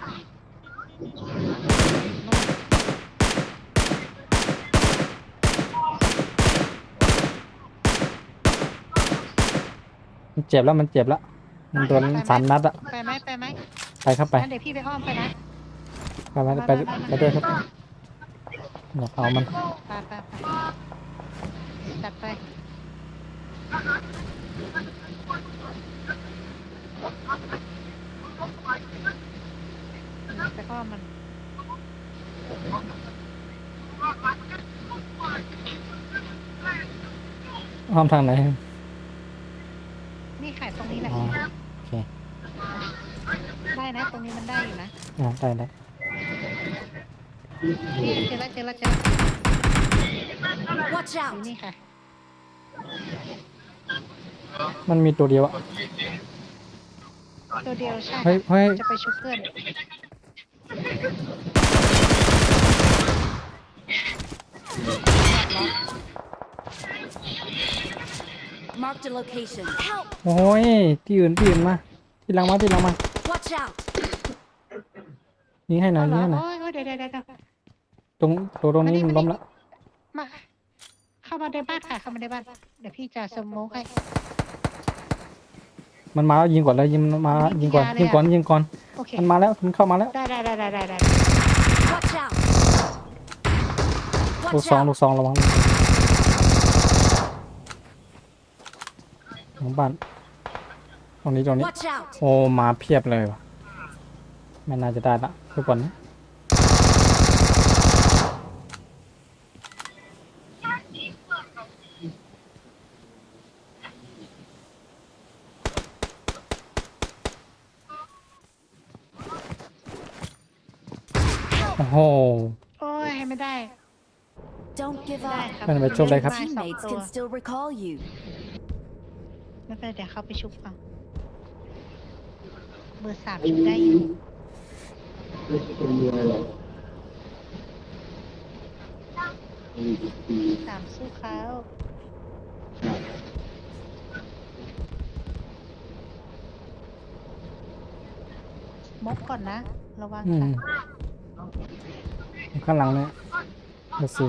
มันเจ็บแล้วมันโดน3 นัดอะ ไปไหม ไปครับไป งั้นเดี๋ยวพี่ไปอ้อมไปนะ ไปด้วยครับอยากเอามัน ไปจัดไปไปอ้อมมัน อ้อมทางไหน นี่ขายตรงนี้แหละ อ๋อโอเค ได้นะ ตรงนี้มันได้อยู่นะ ได้ นี่เจอแล้ว Watch อยู่ out! นี่ค่ะ มันมีตัวเดียวอะ ตัวเดียวใช่ เฮ้ย จะไปชุบเพื่อน Marked a location. Help! โอ้ยที่อื่นมาที่หลังมา Watch out! ยิงให้หน่อย เอา ยิง เหร ให้ อ หน่อย โอ้ยเดี๋ยว ตรงนี้มันล้มแล้ว มาเข้ามาในบ้านค่ะ เดี๋ยวพี่จะสโมกให้ มันมาแล้วยิงก่อนเลยยิงก่อน โอเค มันมาแล้วมันเข้ามาแล้ว ได้ Watch out! ลูก Watch ซอง out! ระวังหลังบ้านตรงนี้ Watch out! โอ้มาเพียบเลยว่ะไม่น่าจะได้ละทุกคนนะโอ้โห โอ้ยให้ไม่ได้ Don't give up. เป็นไปจบเลยครับ Teammates can still recall you. ไม่เป็นไรเดี๋ยวเขาไปชุบเอาเบอร์ 3ชุบได้อยู่สามสู้เขามกก่อนนะ ระวัง อื ค่ะ มข้างหลังเนี่ยดูสิ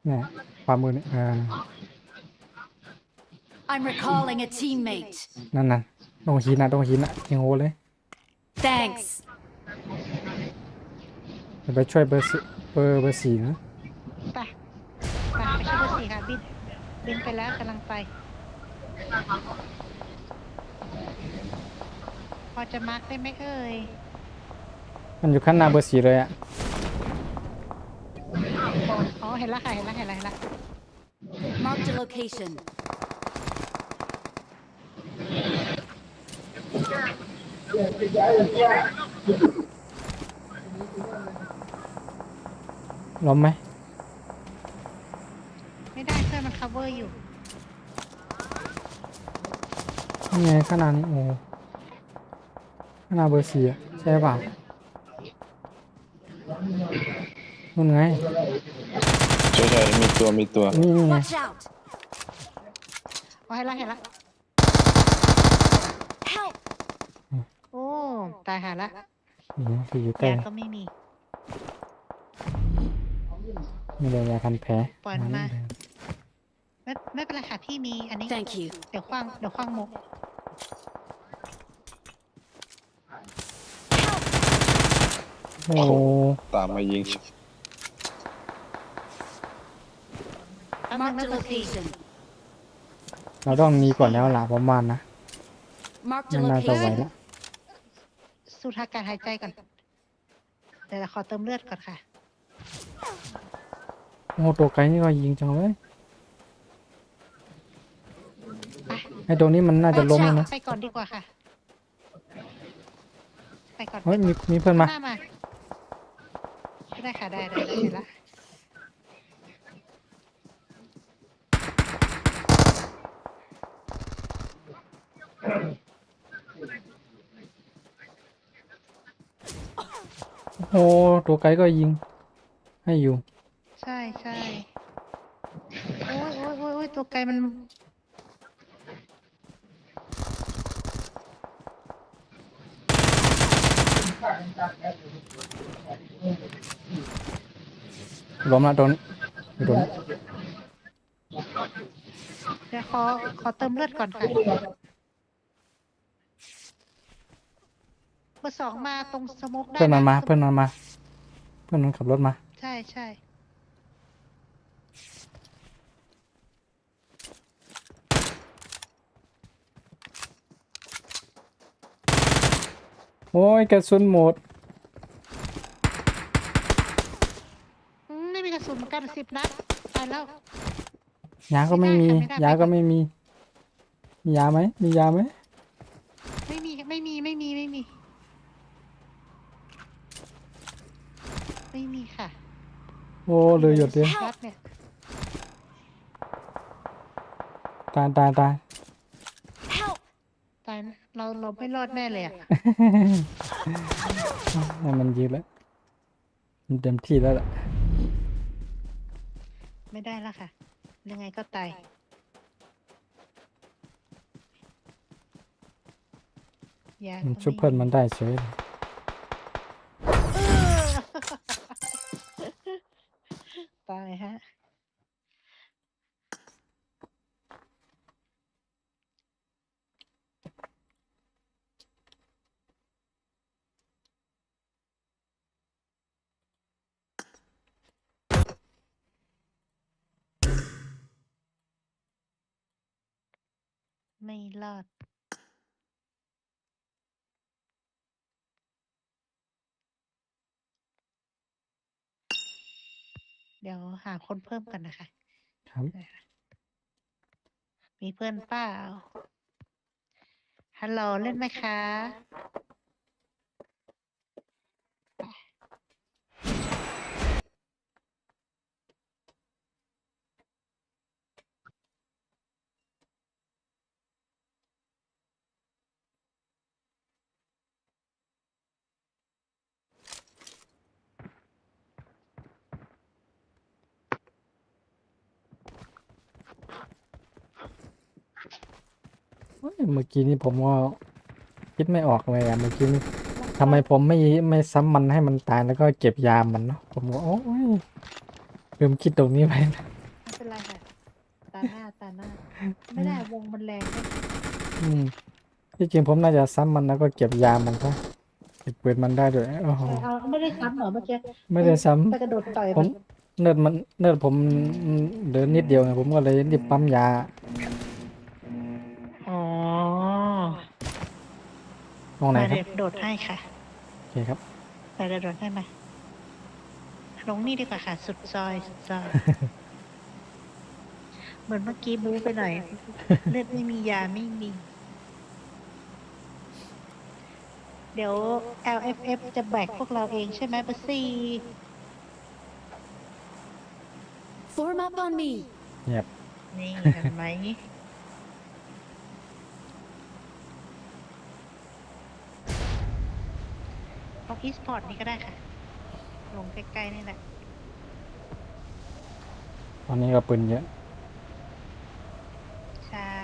เนี่ยความมือเนี่ยI'm recalling a teammate. นั่นตรงหินยิงโหเลย Thanks. เดี๋ยวไปช่วยเบอร์สี่นะ ไปช่วยเบอร์ 4 ค่ะ บินไปแล้วกำลังไป พอจะมาร์กได้ไหมเอ่ย มันอยู่ข้างหน้าเบอร์ 4เลยอะ อ๋อ เห็นแล้วค่ะ เห็นแล้ว Marked a location. ล้มไหม ไม่ได้เพื่อนมัน cover อยู่ นี่ไงข้างหน้านี่โอ้ข้างหน้าเบอร์ 4อะใช่เปล่านู่นไง ใช่มีตัว นี่ไง Watch out! อ๋อ เห็นแล้ว Help! โอ้ ตายหาละ นี่ที่อยู่ใกล้ ยาก็ไม่มี ไม่ได้ยาพันแผล ปล่อยมันมา ไม่เป็นไรค่ะ พี่มีอันนี้ Thank you. เดี๋ยวคว้างหมก โอ้ ตามมายิง Marked a location. เราต้องมีก่อนแล้วล่ะประมาณนะ Marked ไม่ a น่าจะไหว location. แล้ว สูดอากาศหายใจก่อน เดี๋ยวขอเติมเลือดก่อนค่ะ โอ้ตัวไกลนี่ก็ยิงจังเลย ไป ไอ้ตัวนี้มันน่าจะล้มแล้วนะ ไปก่อนดีกว่าค่ะ ไปก่อน เฮ้ยมีเพื่อนมา หน้ามาได้ค่ะ ได้เห็นละ โอ้ตัวไกลก็ยิงให้อยู่ ใช่ใช่โอ้ยโอ้ยโอ้ยโอ้ยตัวไกลมัน ล้มละโดนโดน เดี๋ยวขอเติมเลือดก่อนค่ะเบอร์สองมาตรงสโมกได้ เพื่อนมันมา ะ เพื่อนมันมา เพื่อนมันขับรถมา ใช่ใช่ โอ้ยกระสุนหมด ไม่มีกระสุนเหมือนกัน10 นัดตายแล้ว ยาก็ไม่มี ไม่ได้ ยา ไปก่ ก็ อน ไม่มี มียาไหม มียาไหม ไม่มีไม่มีไม่มีไม่มีไม่มีค่ะ โอ้เลยหยดเดียว นัดเนี่ย ตายตายตาย Help! ตายนะเราไม่รอดแน่เลยอ่ะ ให้มันยิงแล้ว มันเต็มที่แล้วล่ะ ไม่ได้แล้วค่ะ ยังไงก็ตายยา มัน ก็ ชุบเพื่อนมันได้เฉยเลย ตายฮะ ไม่รอด เดี๋ยวหาคนเพิ่มกันนะคะ ครับ มีเพื่อนเปล่าฮัลโหลเล่นไหมคะ เฮ้ยเมื่อกี้นี้ผมก็คิดไม่ออกเลยอะเมื่อกี้นี้ทำไมผมไม่ซ้ำมันให้มันตายแล้วก็เก็บยามมันเนาะ ผมก็โอ้ยลืมคิดตรงนี้ไปนะ ไม่เป็นไรค่ะ ตาหน้า ไม่ได้วงมันแรงด้วย อืมที่จริงผมน่าจะซ้ำมันแล้วก็เก็บยามมันซะเก็บปืนมันได้ด้วยโอ้โห เอาไม่ได้ซ้ำเหรอเมื่อกี้ ไม่ได้ซ้ ไปกระโดดต่อย ำผมเลือดผมเหลือนิดเดียวไงผมก็เลยรีบปั๊มยา อ๋อ ตรงไหน มา ครับ เดี๋ยวโดดให้ค่ะ โอเคครับ ไปเดี๋ยวโดดให้มาลงนี่ดีกว่าค่ะ สุดซอย เหมือนเมื่อกี้บู๊ไปหน่อย เลือดไม่มียาไม่มี เดี๋ยว LFF จะแบกพวกเราเองใช่ไหมเบอร์ซี่ Form up on me. เงียบ นี่เห็นไหม ลงอีสปอร์ตนี่ก็ได้ค่ะ ลงใกล้ๆนี่แหละ ตอนนี้ก็ปืนเยอะ ใช่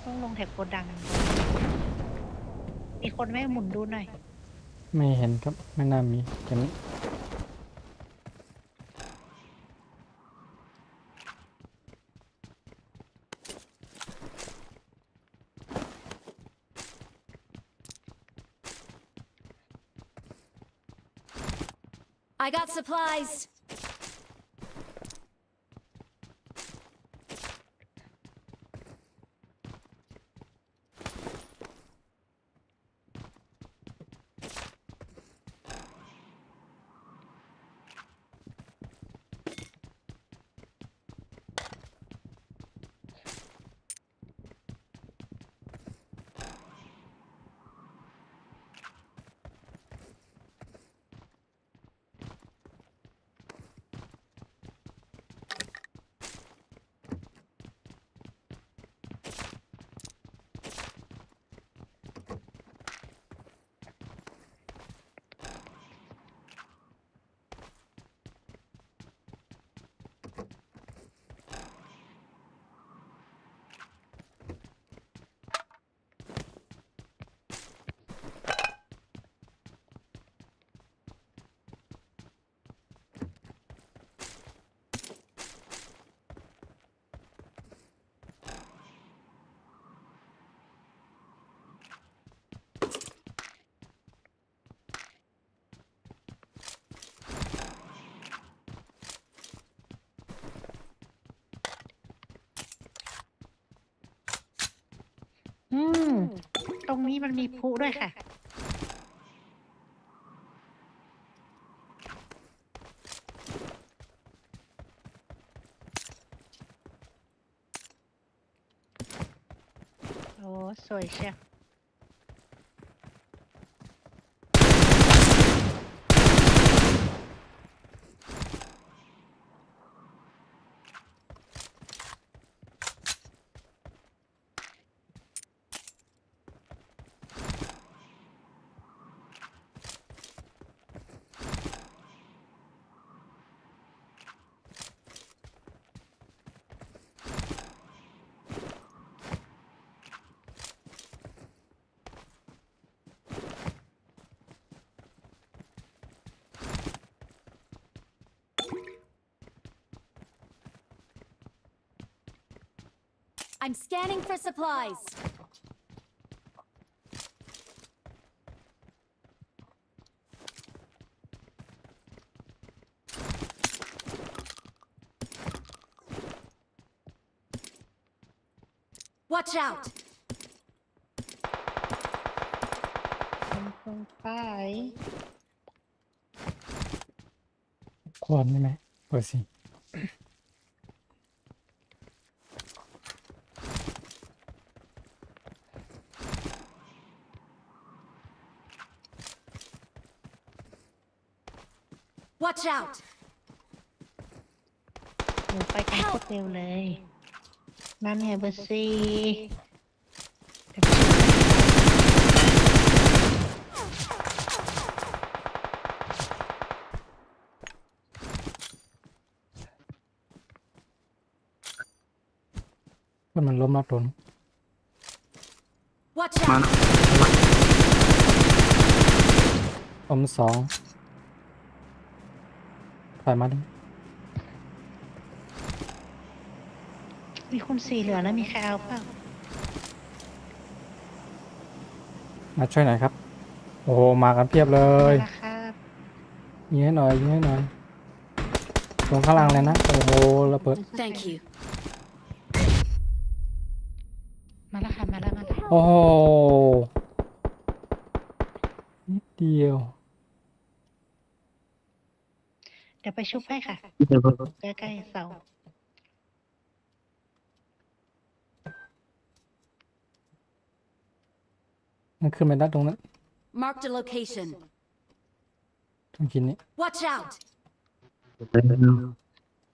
ต้องลงแถบโกดัง มีคนไหม่หมุนดูหน่อย ไม่เห็นครับ ไม่น่ามีเห็น I got supplies. อืม ตรงนี้มันมีพลุด้วยค่ะ โอ้สวยเชียว I'm scanning for supplies. Watch out! ตรงไป ควรใช่ไหมเปิดสิ Watch out! หนูไปกันโคตรเร็วเลย นั่นไงเบอร์สี่เดี๋ยวไปช่วย เพื่อนมันล้มรับโดน Watch มา out! ผมสองถอยมาดิ มีคุณสี่เหลือแล้วมีใครเอาเปล่า มาช่วยหน่อยครับ โอ้โหมากันเพียบเลย มาแล้วครับ ยิงให้หน่อยยิงให้หน่อยลงข้างล่างเลยนะโอ้โหระเบิด Thank you. มาแล้วค่ะมาแล้วมาแล้ว โอ้โหนิดเดียว เดี๋ยวไปชุบให้ค่ะ ใกล้ๆเสา มันขึ้นไปด้านตรงนั้น Marked a location. ตรงหินนี้ Watch out!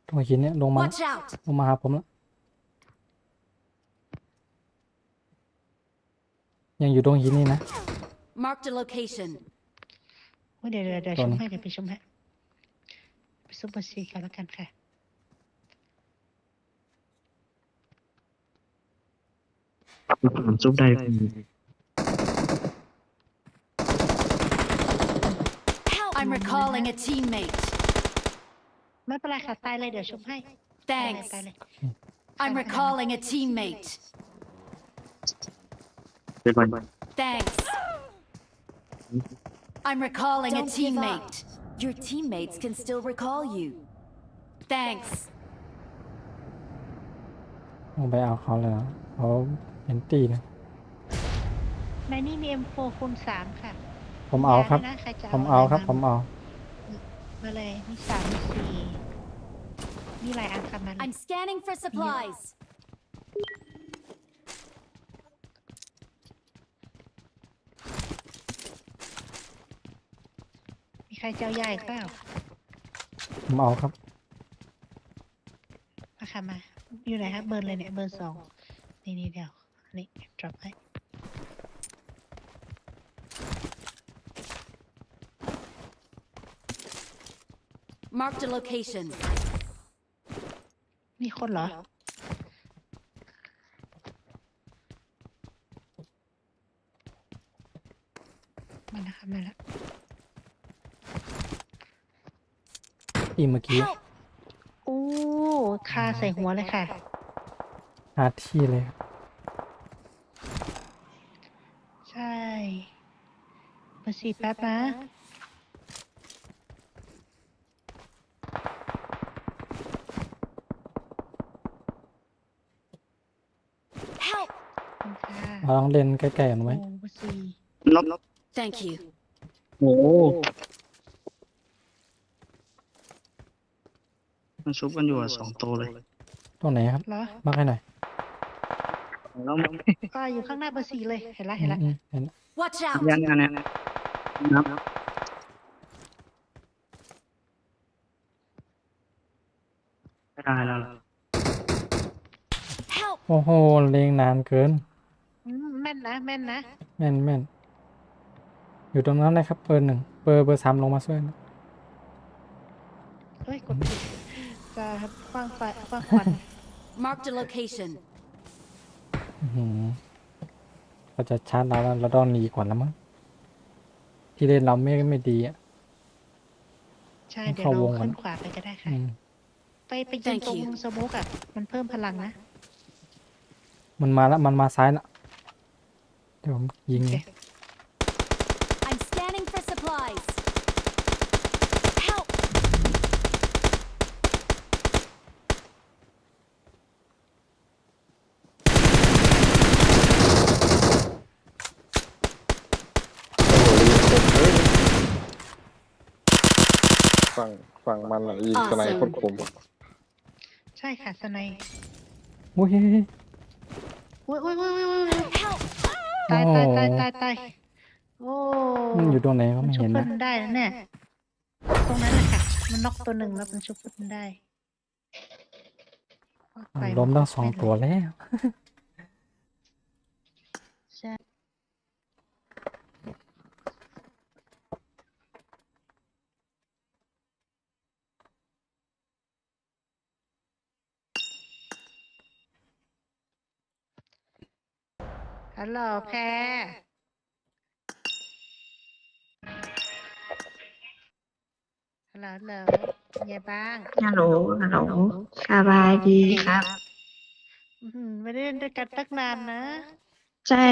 ตรงหินนี้ลงมา Watch out! ลงมาหาผมแล้วยังอยู่ตรงหินนี่นะ Marked a location. โอ้ยเดี๋ยวตร ชุ ง บ นี้ ให้เดี๋ยวไปชุบให้ไปซุปเปอร์ซีกันแล้วกันค่ะ ซุปได้ Help! I'm recalling a teammate. ไม่เป็นไรค่ะตายเลยเดี๋ยวชุบให้ Thanks. ตายเลย I'm recalling a teammate. เป็นไร Thanks. I'm recalling a Don't give up. teammate. Your teammates can still recall you. Thanks. ลงไปเอาเขาเลยเหรอเขาเห็นตีนะ ในนี่มี M4 คูณ3ค่ะ ผมเอาครับ ยด้วยนะใครจะ ผมเอาครับ ะไ ผมเอา มาเลยมี3มี4มีหลายอันค่ะมัน I'm scanning for supplies. มีใครเจ้าใหญ่เปล่า ผมเอาครับ มาค่ะมา อยู่ไหนครับเบอร์เลยเนี่ยเบอร์2นี่เดี๋ยวนี่ drop ให้ Marked a location. มีคนเหรอ มาแล้วค่ะมาแล้ว ตีเมื่อกี้ Help! อู้คาใส่หัวเลยค่ะ หาที่เลยครับ ใช่เบอร์4แป๊บนะ Help! คุณค่ะ เราต้องเล่นใกล้ๆกันไว้ โอ้เบอร์สี่ นก Thank you. โอ้มันชุบกันอยู่อะ2 ตัวเลย ตรงไหนครับ เหรอ มาให้หน่อย แล้วมัน ก็อยู่ข้างหน้าเบอร์สี่เลย เห็นละเห็นละ เห็น Watch out. เนี่ยนับไม่ได้แล้วล่ะ Help. โอ้โหเลงนานเกิน แม่นนะ แม่นนะ แม่นแม่นอยู่ตรงนั้นเลยครับเบอร์หนึ่งเบอร์ 3ลงมาช่วยนะ เฮ้ยกดผิดจะคว้างไฟคว้างควัน Marked a location. อื้อหือเราจะชาร์จเราแล้วเราต้องหนีก่อนแล้วมั้งที่เล่นเราไม่ดีอ่ะ ใช่ ต้อง เดี๋ยว เข้าว เรา งก่อน ขึ้นขวาไปก็ได้ค่ะ อืม ไปยืน Thank ตรง you สโมกอะมันเพิ่มพลังนะ มันมาแล้วมันมาซ้ายละเดี๋ยวผมยิง โอเค I'm scanning for supplies. Help. ฝั่งมันอ่ะยิงสไนเปอร์โคตรคม ใช่ค่ะสไนป์ อุ้ย โอ้ยโอ้ยโอ้ยโอ้ยโอ้ย Help. ตายตายตายตายตายโอ้ มันอยู่ตรงไหนก็ มัน ไม่ ชุบ เห็น เพิ่ นะ นได้นะเนี่ยตรงนั้นแหละค่ะ มันน็อกตัวหนึ่งแล้วมันชุบเพิ่นได้ไป ล้มทั้งสอง ไปเลย ตัวแล้ว ใช่ฮัลโหลแพรฮัลโหลฮัลโหลเป็นไงบ้าง ฮัลโหลสบายดีครับ ไม่ได้เล่นด้วยกันตั้งนานนะ ใช่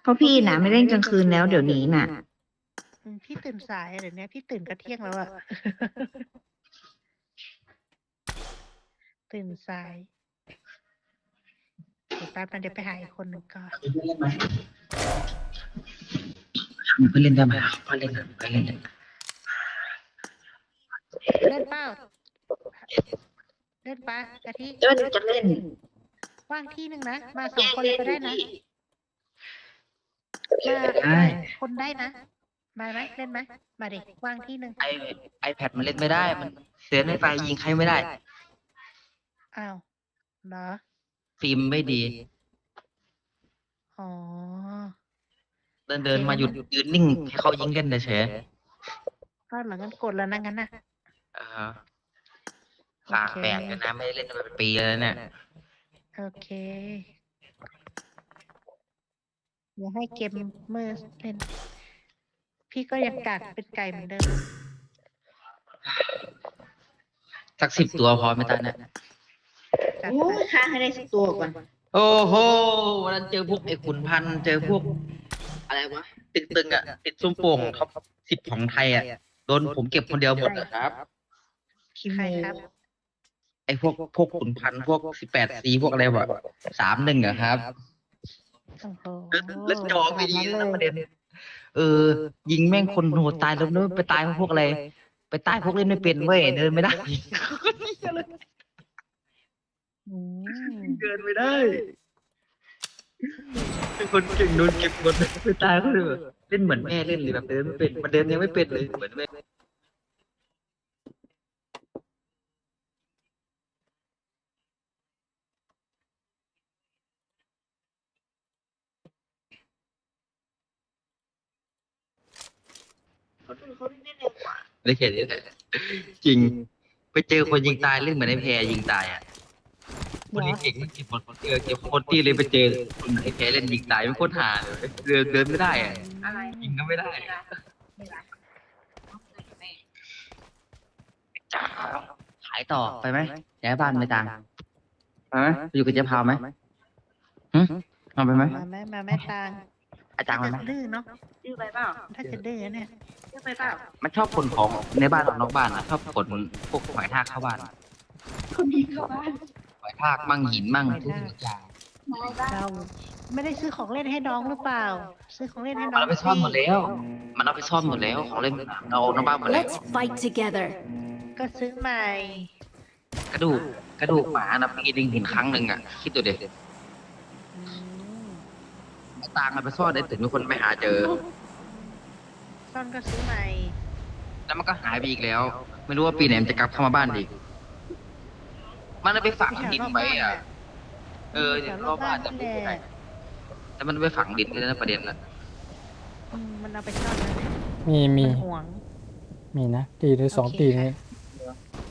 เพราะพี่น่ะไม่เล่นกลางคืนแล้วเดี๋ยวนี้น่ะ พี่ตื่นสายอะเดี๋ยวนี้พี่ตื่นก็เที่ยงแล้วอะ ตื่นสายเดี๋ยวแป๊บนึงเดี๋ยวไปหาอีกคนหนึ่งก่อน เพื่อนเล่นได้ไหมเพื่อนเล่นเพื่อนเล่นได้ เล่นเปล่าเล่นปะกะทิ จะเล่น ว่างที่หนึ่งนะ มาสองคนเลยก็ได้นะ ได้ คนได้นะ มาไหมเล่นไหมมาดิว่างที่หนึ่ง ไอแพดมันเล่นไม่ได้ มันเสียไม่ไปยิงใครไม่ได้ อ้าวเหรอ ฟิล์มไม่ดี อ๋อ เดินมาหยุดยืนนิ่งให้เขายิงกันเฉย ก็หลังงั้นกดแล้วนะงั้นนะ ฝากแปลกเลยนะไม่ได้เล่นมาเป็นปีแล้วเนี่ย โอเคอย่าให้เกมมือเล่น พี่ก็ยังกัดเป็นไก่เหมือนเดิม สัก10 ตัวพอไหม่ตาเนี่ย จัด โอ้ ไป ยฆ่าให้ได้สักตัวก่อน โอ้โหวันนั้นเจอพวกไอ้ขุนพันธุ์เจอพวก อะไรวะตึงๆอ่ะ ติดซุ้มโป่งท็อป10ของไทยอ่ะโดนผมเก็บคนเดียวหมดอะครับ ใครครับ ไอ้พวกขุนพันธุ์พวก18 สีพวกอะไรวะ31อะครับ โอ้โห แล้วจอไม่ดีนะประเด็นยิงแม่งคนโหดตายแล้วเนอะไปตายเพราะพวกอะไร ไปตายพวกเล่นไม่เป็นเว้ยเดินไม่ได้ อืม เดินไม่ได้เป็นคนเก่งโดนเก็บหมดไปตายเขาเลยแบบเล่นเหมือนแม่เล่นเลยแบบเดินไม่เป็นมันเดินยังไม่เป็นเลยเหมือนแม่ได้แค่นี้แหละจริง ไปเจอคนยิงตายเล่นเหมือนไอ้แพรยิงตายอ่ะคนที่เก่งมันเก็บหมดเก็บคนที่เลยไปเจอคนไอ้แพรเล่นยิงตายมันโคตรหาเลยเดินไม่ได้อ่ะยิงก็ไม่ได้จ้าขายต่อไปไหมย้ายบ้านไปต่างไปไหมไปอยู่กับเจ๊พาวไหมเอาไปไหม มาแม่ตาง อาจารย์ไปไหม ดื้อเนาะ ดื้อไปเปล่า ถ้าจะดื้อเนี่ย ดื้อไปเปล่า มันชอบขนของในบ้านออกนอกบ้านอ่ะชอบขนพวกหอยทากเข้าบ้าน คนดีเข้าบ้าน หอยทากมั่งหินมั่งทุกอย่าง เราไม่ได้ซื้อของเล่นให้น้องหรือเปล่า ซื้อของเล่นให้น้ มัน อง เอาไปซ่อนหมดแล้ว มันเอาไปซ่อนหมดแล้วของเล่นเราเอาน้องบ้านหมดแล้ว Let's fight together. ก็ซื้อใหม่ กระดูกหมานะพี่ลิงเห็นครั้งหนึ่งอ่ะคิดดูเด็ก อืม ตางมันไปซ่อนได้ถึงมีคนไปหาเจอ ซ่อนก็ซื้อใหม่ แล้วมันก็หายไปอีกแล้ว ไม่รู้ว่าปีไหนมันจะกลับเข้ามาบ้านอีกมันเอาไปฝังดินไว้อ่ะเออ แถวร ร อ อ บบ บ้า บ้าน น นั่ จะ น ไม่ แหละ ได้แต่มันเอาไปฝังดินนี่นะประเด็นละ มันเอาไปซ่อนนะ มี มันห่วง มีนะตีหรือสอง โอเค ตี ค่ะ นี่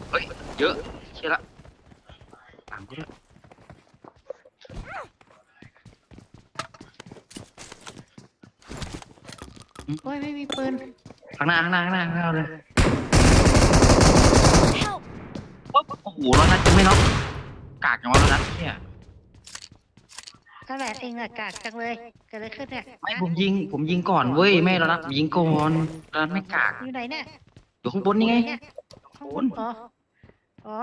เฮ้ยเยอะเชื่อละหลังกูด้วย โอ้ยไม่มีปืน ข้างหน้าเลย Help! โอ้โหเรานัดจะไม่น็อกกากอย่างว่าเรานัดเนี่ย ก็แหละเองอะกากจังเลยเกิดอะไรขึ้นเนี่ย ไม่ผมยิงก่อนเว้ยไม่เรานัดยิงก่อนเรานัดไม่กาก อยู่ไหนเนี่ย อยู่ข้างบนนี่ไง เนี่ยข้างบนอ๋อ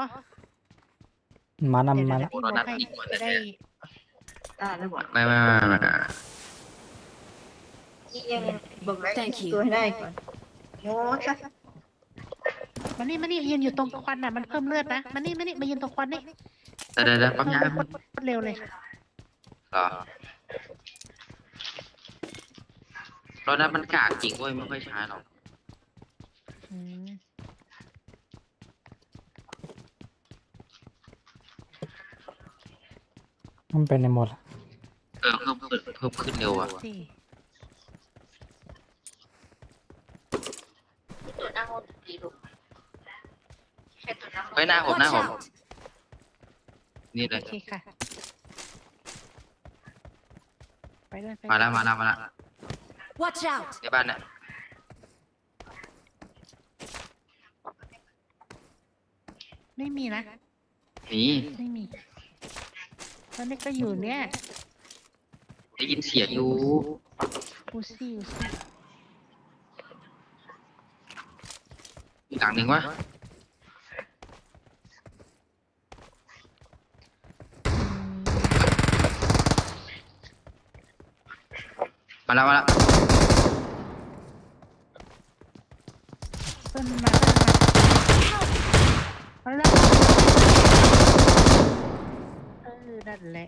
มานำ เดี๋ยว มา เดี๋ แล้ ยว วพี่บอกให้จะได้ ไม่ Thank you. มานี่ยืนอยู่ตรงควันน่ะมันเพิ่มเลือดนะมานี่มายืนตรงควันนี่ เดี๋ยวปั๊มยา โคตรเร็วเลย เหรอเรานัดมันกากจริงเว้ยไม่ค่อยช้าหรอก อืม มันเป็นในหมดละ เพิ่มขึ้นเร็วอ่ะ สี่ ไปหน้าผม Watch out! นี่เล โอย เคค่ะ ไปเลยไป มาแล้ว Watch out! ในบ้านเนี่ย ไม่มีนะ นี่ ไม่มีตอนนี้ก็อยู่เนี่ย ได้ยินเสียงอยู่ อูซี่ อีกหลังหนึ่งวะมาแล้ว ต้นมาแล้วนั่นแหละ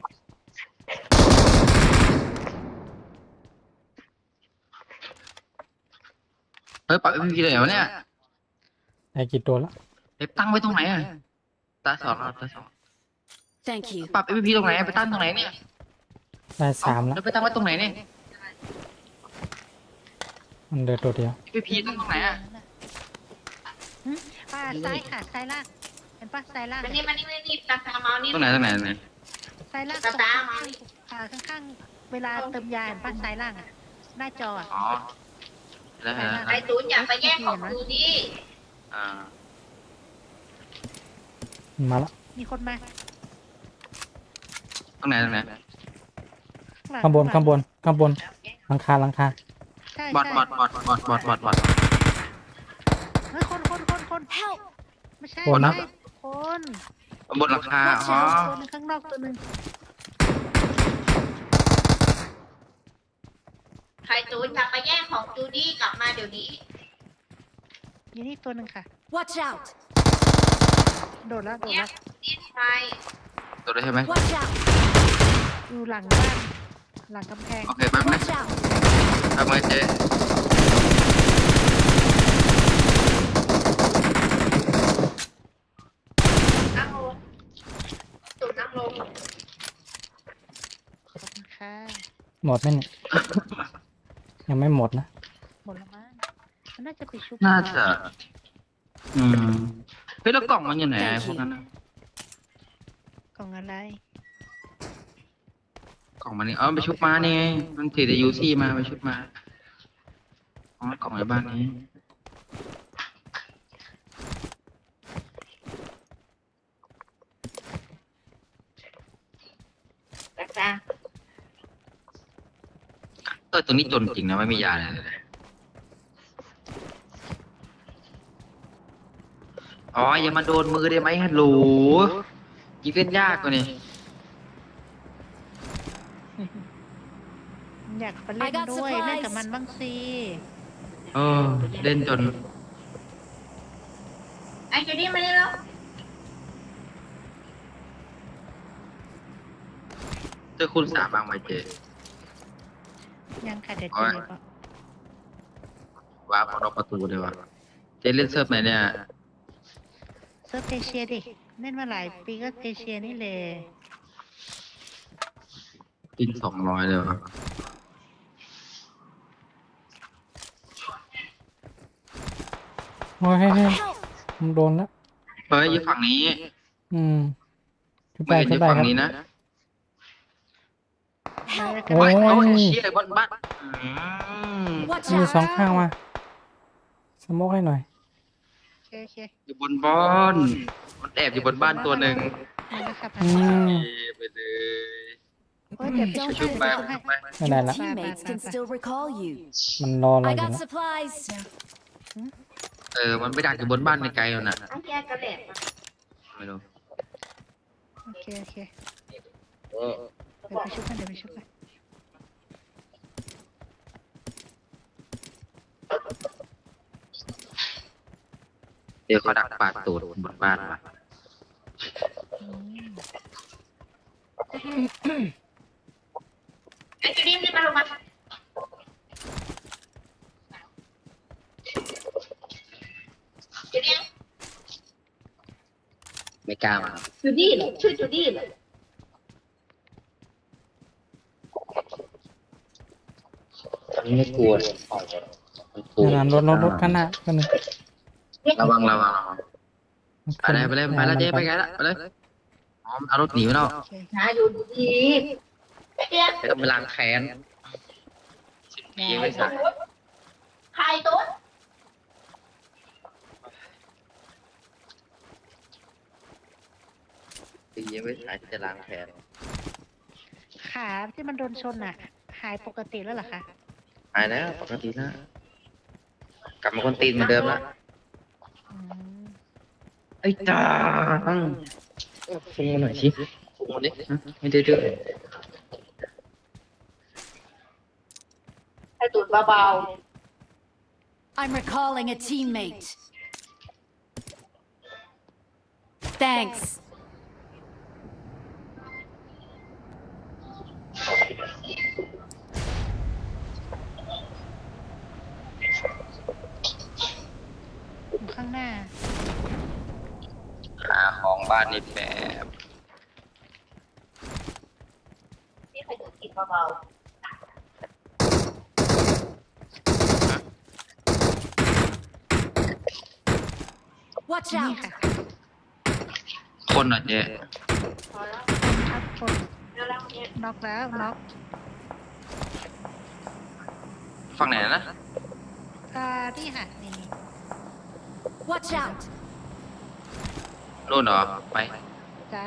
เฮ้ยปรับ MVP เลยเหรอวะเนี่ย ได้กี่ตัวแล้ว ไปตั้งไว้ตรงไหนอ่ะตาสอง Thank you. ปรับ MVP ตรงไหนไปตั้งตรงไหนเนี่ย ได้สามแล้ว แล้วไปตั้งไว้ตรงไหนเนี่ย มันเหลือตัวเดียว MVP ตั้งตรงไหนอ่ะ ซ้ายค่ะซ้ายล่างเห็นปะซ้ายล่าง ตรงไหน ซ้ายล่างตรงข้างๆเวลาเติมยาเห็นปะซ้ายล่างอ่ะหน้าจออ่ะ อ๋อแล้ว ซ้ายล่าง ไอ้ตูนอย่าไปแย่งของดูดิ อ่า มันมาแล้ว มีคนมา ตรงไหน หลั ข้างบนหลังคา ใช่ บอด ใช่ เฮ้ยคน Help! ไม่ใช่ คนนะ ไม่ใช่คน บนหลังคาอ๋อ ตัวหนึงข้างนอกตัวหนึง ใครตูนอย่าไปแย่งของจูดี้กลับมาเดี๋ยวนี้ อยู่นี่ตัวหนึ่งค่ะ Watch out! โดดแล้ว แย่งดิ้นไป ตัวได้ใช่ไหม Watch out! อยู่หลังบ้านหลังกำแพง โอเคแป๊บนึง Watch out! แป๊บนึงเจ๊ นั่งลงตูนนั่งลง ขอบคุณค่ะ หมดไหมเนี่ย ยังไม่หมดนะ หมดแล้วมั้งมันน่าจะไปชุบ น่าจะเฮ้ยแล้วกล่องมันอยู่ไหนไอ้พวกนั้นน่ะ กล่องอะไร กล่องมันนี่ไปชุบมานี่ไงมันถือแต่ยูซี่มาไปชุบมาอ๋อกล่องในบ้านนี้ รักษา ตัวนี้จนจริงนะไม่มียาอะไรเลยอ๋ออย่ามาโดนมือได้ไหมฮัลโหลยิงเล่นยากกว่านี่ อยากไปเล่น I got ด้วย supplies เล่นกับมันบ้างสิ โอ้เล่นจน ไอ้จูดี้มาได้แล้ว เจอคุณสาบางไหมเจ ยังค่ะเดี๋ยว โอ้ เจ ย อก่อน ว้าพอประตูเลยวะเจเล่นเซิร์ฟไหนเนี่ย เซิร์ฟเอเชียดิเล่นมาหลายปีก็เอเชียนี่เลย กิน200เลยวะ โอ้ยมันโดนแล้ว เฮ้ยอยู่ฝั่งนี้ ขึ้น ไม่ ได้ เห็นอ ขึ้น ยู่ ได้ ฝั่ง ครับ นี้นะ โอ้ย โอ้ยเชี่ยบนบ้าน Watch มี out! สองข้างมาสโมกให้หน่อย โอเคโอเค อยู่บนบ้านมันแอบอยู่บนบ้านตัวหนึ่ง มาแล้วครับ อืม ไปเลย โอ้ยเดี๋ยว Don't ชุบ give ไป up. ชุบไป ไม่ได้ Your ละ teammates can still recall you. มันรอเรา I อยู่ got แล้ว supplies. มันไปดักอยู่บนบ้านไกลๆแล้วน่ะ ไอ้แกกระเด็ด ไม่รู้ โอเคโอเคเดี๋ยวไปชุบกันเดี๋ยวไปชุบกัน เดี๋ยวเขาดักปาดตูดบนบ้านมา ไอ้จูดี้นี่มาลงมาจูดี้ ไม่กล้ามา จูดี้เหรอชื่อจูดี้เหรอ ไม่กลัว ขนาดรถข้างหน้าก็หนึ่ง ระวังไปเลยไปเลยไปแล้วเจ๊ไปไกลแล้วไปเลยอ๋อเอารถหนีไปแล้ว นะดูดีไอ้แก ไม่ต้องไปล้างแค้นปีไม่ใส่ ใครตุ๊ด ปีไม่ใส่จะล้างแค้น ขาที่มันโดนชนอ่ะ หายปกติแล้วเหรอคะ หายแล้วปกติแล้วกลับมาคนตีนเหมือนเดิมแล้ว อืม ไอ้จางฟุ้งมาหน่อยสิฟุ้งมาดิไม่ได้ด้วย ไอ้ตุ๊ดเบา I'm recalling a teammate. Thanks. อยู่ข้างหน้า หาของบ้านนี่แบบ ๆนี่ใครตุ๊ดกินเบา Watch นี่ out! ค่ะ คนอ่ะเจ๊ ๆพอแล้ว ครับคน แล้วเนี่ย น็อกแล้วน็อก ฝั่งไหนนะ นี่ค่ะนี่ Watch out! นู่นเหรอไป จ้า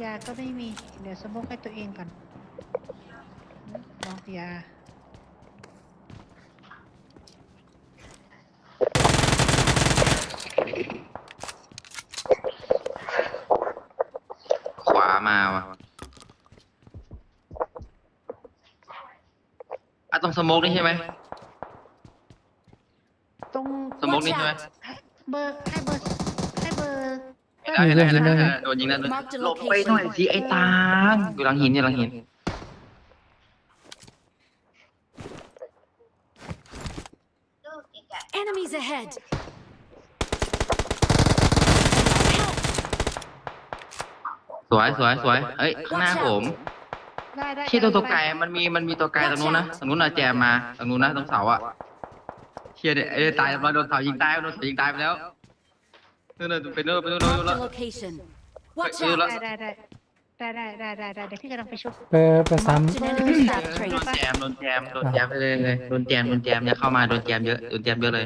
ยาก็ไม่มี เดี๋ยวสมกให้ตัวเองก่อนน็อกยา ขวามาว่ะต้องสโมกนี่ใช่ไหม ตรง สโมกนี่ใช่ไหม เบอร์ให้เบอร์ให้เบอร์ เห็นแล้วเห็นแล้วเห็นแล้วโดนยิงแล้วหลบไปหน่อยสิไอ้ตางอยู่หลังหินอยู่หลังหิน ดูอีกอะ Enemies ahead! สวยสวยสวยเอ้ยข้างหน้าผม ได้ได้ ที่ตัวไก่มันมีตัวไก่ตรงนู้นนะตรงนู้นน่ะแจมมาตรงนู้นนะตรงเสาอ่ะเชียร์เอ้ยตายแล้วโดนเสายิงตายโดนเสายิงตายไปแล้วนู่นไปนู่น Mark แล้ว the location. Watch Wait, out! ได้เดี๋ยวพี่กำลังไปชุบ ไปซ้ Marked an enemy staff โด trait. นแจมไปเลยโดนแจมอย่าเข้ามาโดนแจมเยอะเลย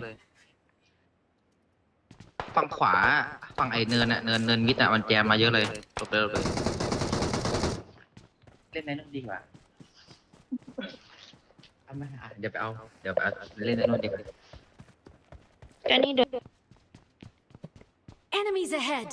ฝั่งขวาฝั่งไอ้เนินน่ะเนินมิดอ่ะมันแจมมาเยอะเลยหลบเลยเล่นในนู้นดีกว่าเอามาเดี๋ยวไปเอาเล่นในนู้นดีกว่า ก็นี่เดิน Enemies ahead!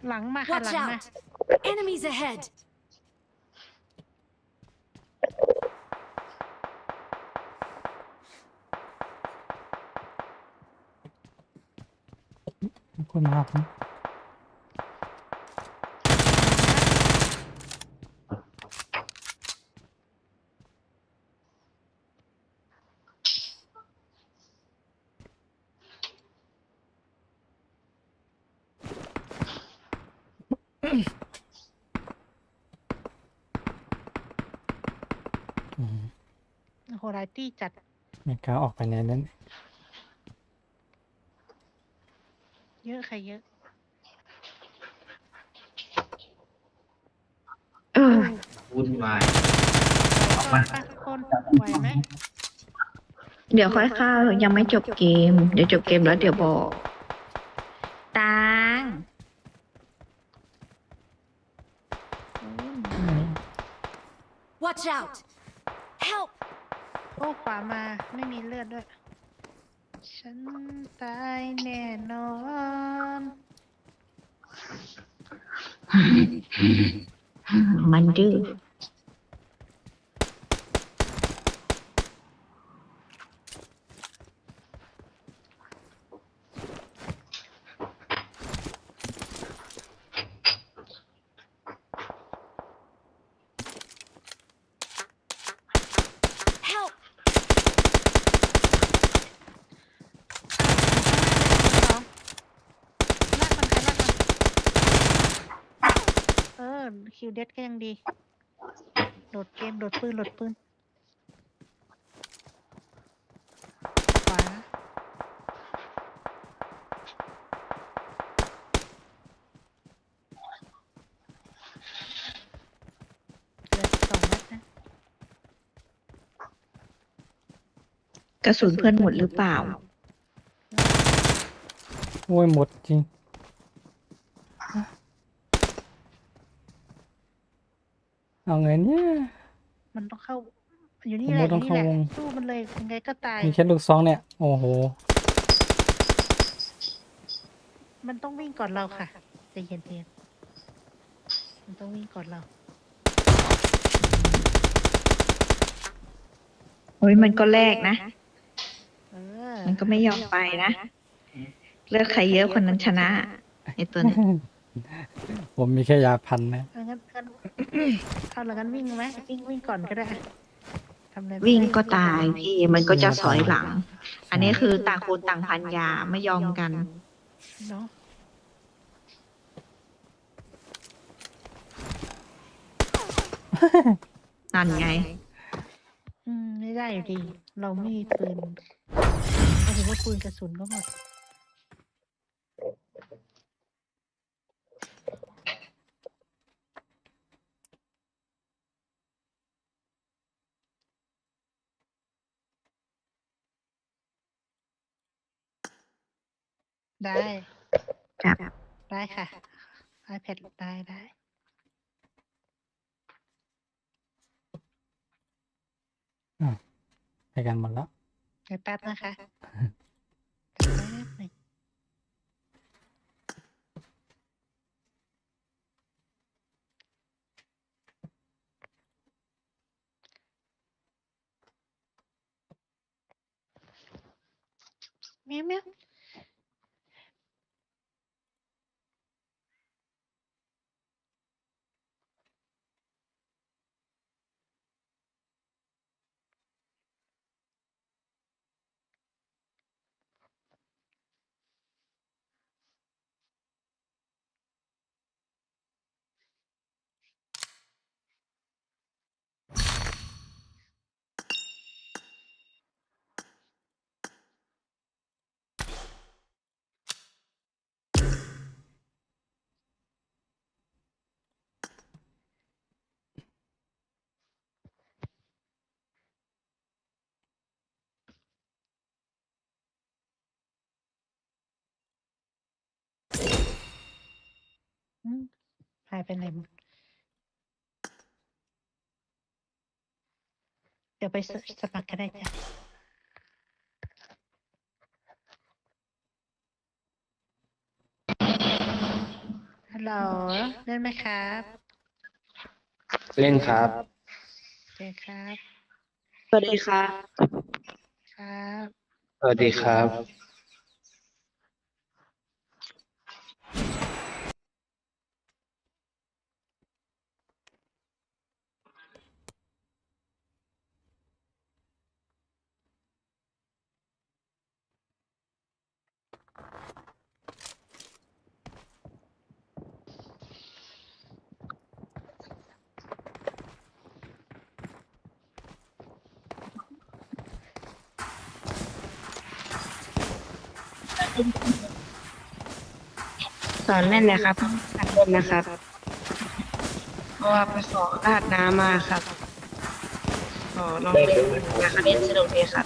หลังมาค่ะ ห Watch ลังมา out! Enemies ahead! ขอบคุณครับ โอ้โหหลายตี้จัด ไม่กล้าออกไปในนั้น เยอะค่ะเยอะ เออ วุ่นวาย ไหวก่อนป้าทุกคนไหวไหม เดี๋ยวค่อยเข้ายังไม่จบเกม เดี๋ยวจบเกมแล้วเดี๋ยวบอกตัง Watch out! Help! โอ้ขวามาไม่มีเลือดด้วย ฉันตายแน่นอน มันดื้อ Help! สองลากมันค่ะลากมันคิวเด็ดก็ยังดี โดดเกม โดดปืน โดดปืน ขวา เหลือ2 นัดนะ กระสุนเพื่อนหมดหรือเปล่า โอ้ยหมดจริง เอาไงเนี่ย มันต้องเข้า อยู่นี่ ผม แหละ ว่า อ ต้อยู่ ง นี่แหละ เข้าวง สู้มันเลยยังไงก็ตาย มีแค่ลูกซองเนี่ย โอ้โห มันต้องวิ่งก่อนเราค่ะใจเย็นๆมันต้องวิ่งก่อนเรา โอ้ยมันก็แลกนะ เออ มันก็ไม่ยอมไปนะ เลือกใครเยอะคนนั้นชนะไอตัวเนี้ย ผมมีแค่ยาพันนะ เอางั้นเอาละงั้นวิ่งไหมวิ่งก่อนก็ได้ทำอะไรไม่ วิ่ง ได้ ก็ตายพี่มันก็จะสอยหลัง อันนี้คือต่างคนต่างพันยาไม่ยอมกัน เนาะ นั่นไง ไม่ได้อยู่ดี เราไม่มีปืนหมายถึงว่าปืนกระสุนก็หมด ได้ ครับ ได้ค่ะ iPad ได้ ไปกันหมดแล้ว เดี๋ยวแป๊บนะคะแป๊บหนึ่งเมียวเมียวหายไปไหนหมดเดี๋ยวไปสมัครก็ได้จ้ะฮัล ฮัลโหลเล่นไหมครับ เล่นครับ โอเคครับ สวัสดีค่ะ ครับ สวัสดีครับ สอนเล่นเลยครับหัดเล่นนะครับ เพราะว่าไปขอรหัสน้ำมาครับขอลองเล่นนะครับเล่นสนุกดีครับ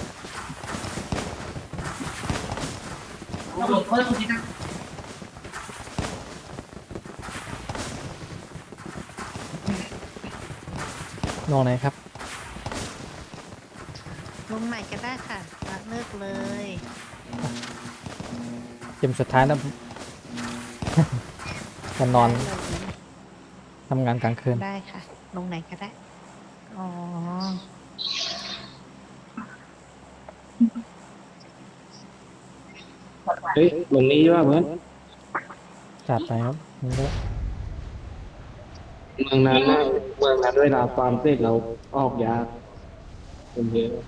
ลงไหนครับ ลงใหม่ก็ได้ค่ะละเลิกเลย เกมสุดท้ายแล้ว จะนอนทำงานกลางคืน ได้ค่ะ ลงไหนก็ได้ อ๋อ เฮ้ยลงนี้ว่าเหมือน จัดไปครับนี่ก็ เมืองนั้นนะเมืองนั้นเวลาฟาร์มเสร็จเราออกยาเป็นเยอะ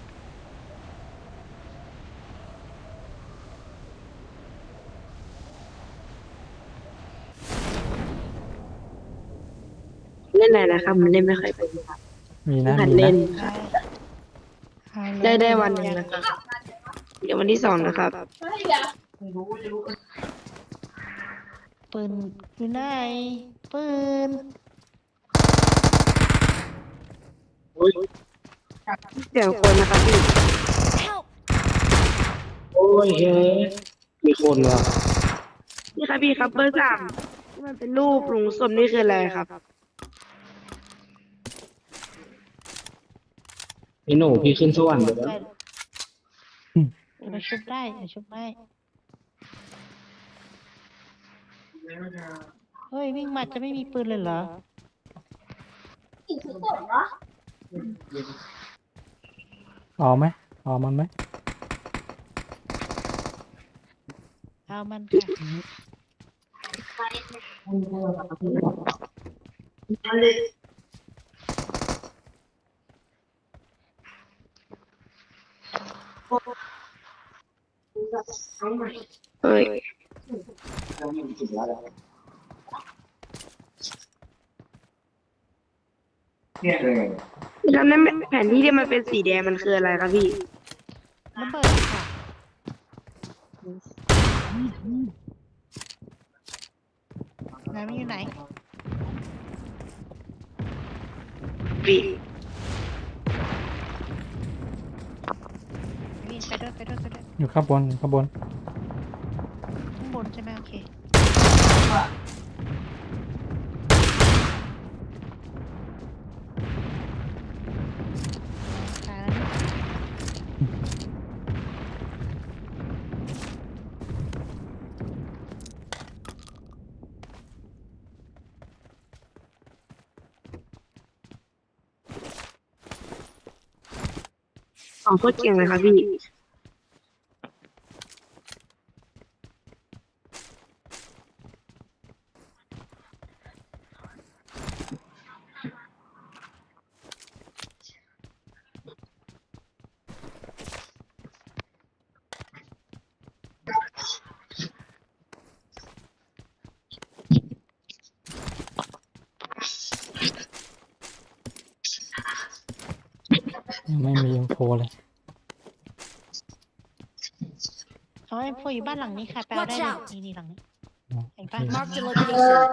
เล่นไหนนะครับมันเล่นไม่ค่อยเป็นครับ มีนะ หัด มี เล่ นะ น ได้ ได้วันหนึ่งนะครับ เดี๋ยววันที่2นะครับ ปืนอยู่ไหนปืน เดี๋ยวคนนะครับพี่ Help! โอ้ยเฮ้ยมีคนว่ะ นี่ครับพี่ครับเบอร์ 3ที่มันเป็นรูปหลุมศพนี่คืออะไรครับ พี่หนูพี่ขึ้นสวรรค์ไปแล้ว เดี๋ยวชุบได้เดี๋ยวชุบได้เฮ้ย วิ่งมาจะไม่มีปืนเลยเหรอ เอาไหมเอามันไหม เอามันค่ะ เอ้ยแล้วนั่นแผนที่ที่มันเป็นสีแดงมันคืออะไรครับพี่ ระเบิดค่ะไหนมันอยู่ไหน พี่ นี่ไปด้วยไปด้วยไปด้วย อยู่ข้างบนอยู่ข้างบน ข้างบนใช่ไหมโอเคตายแล้วนี่ อ๋อโคตรเก่งเลยครับพี่ ยังไม่มีอินโฟเลย อ๋อไอ้พวกอยู่บ้านหลังนี้ค่ะแปลได้ Watch เลย out นี่หลังนี้ อ๋อ เห็นปะ Mark the location.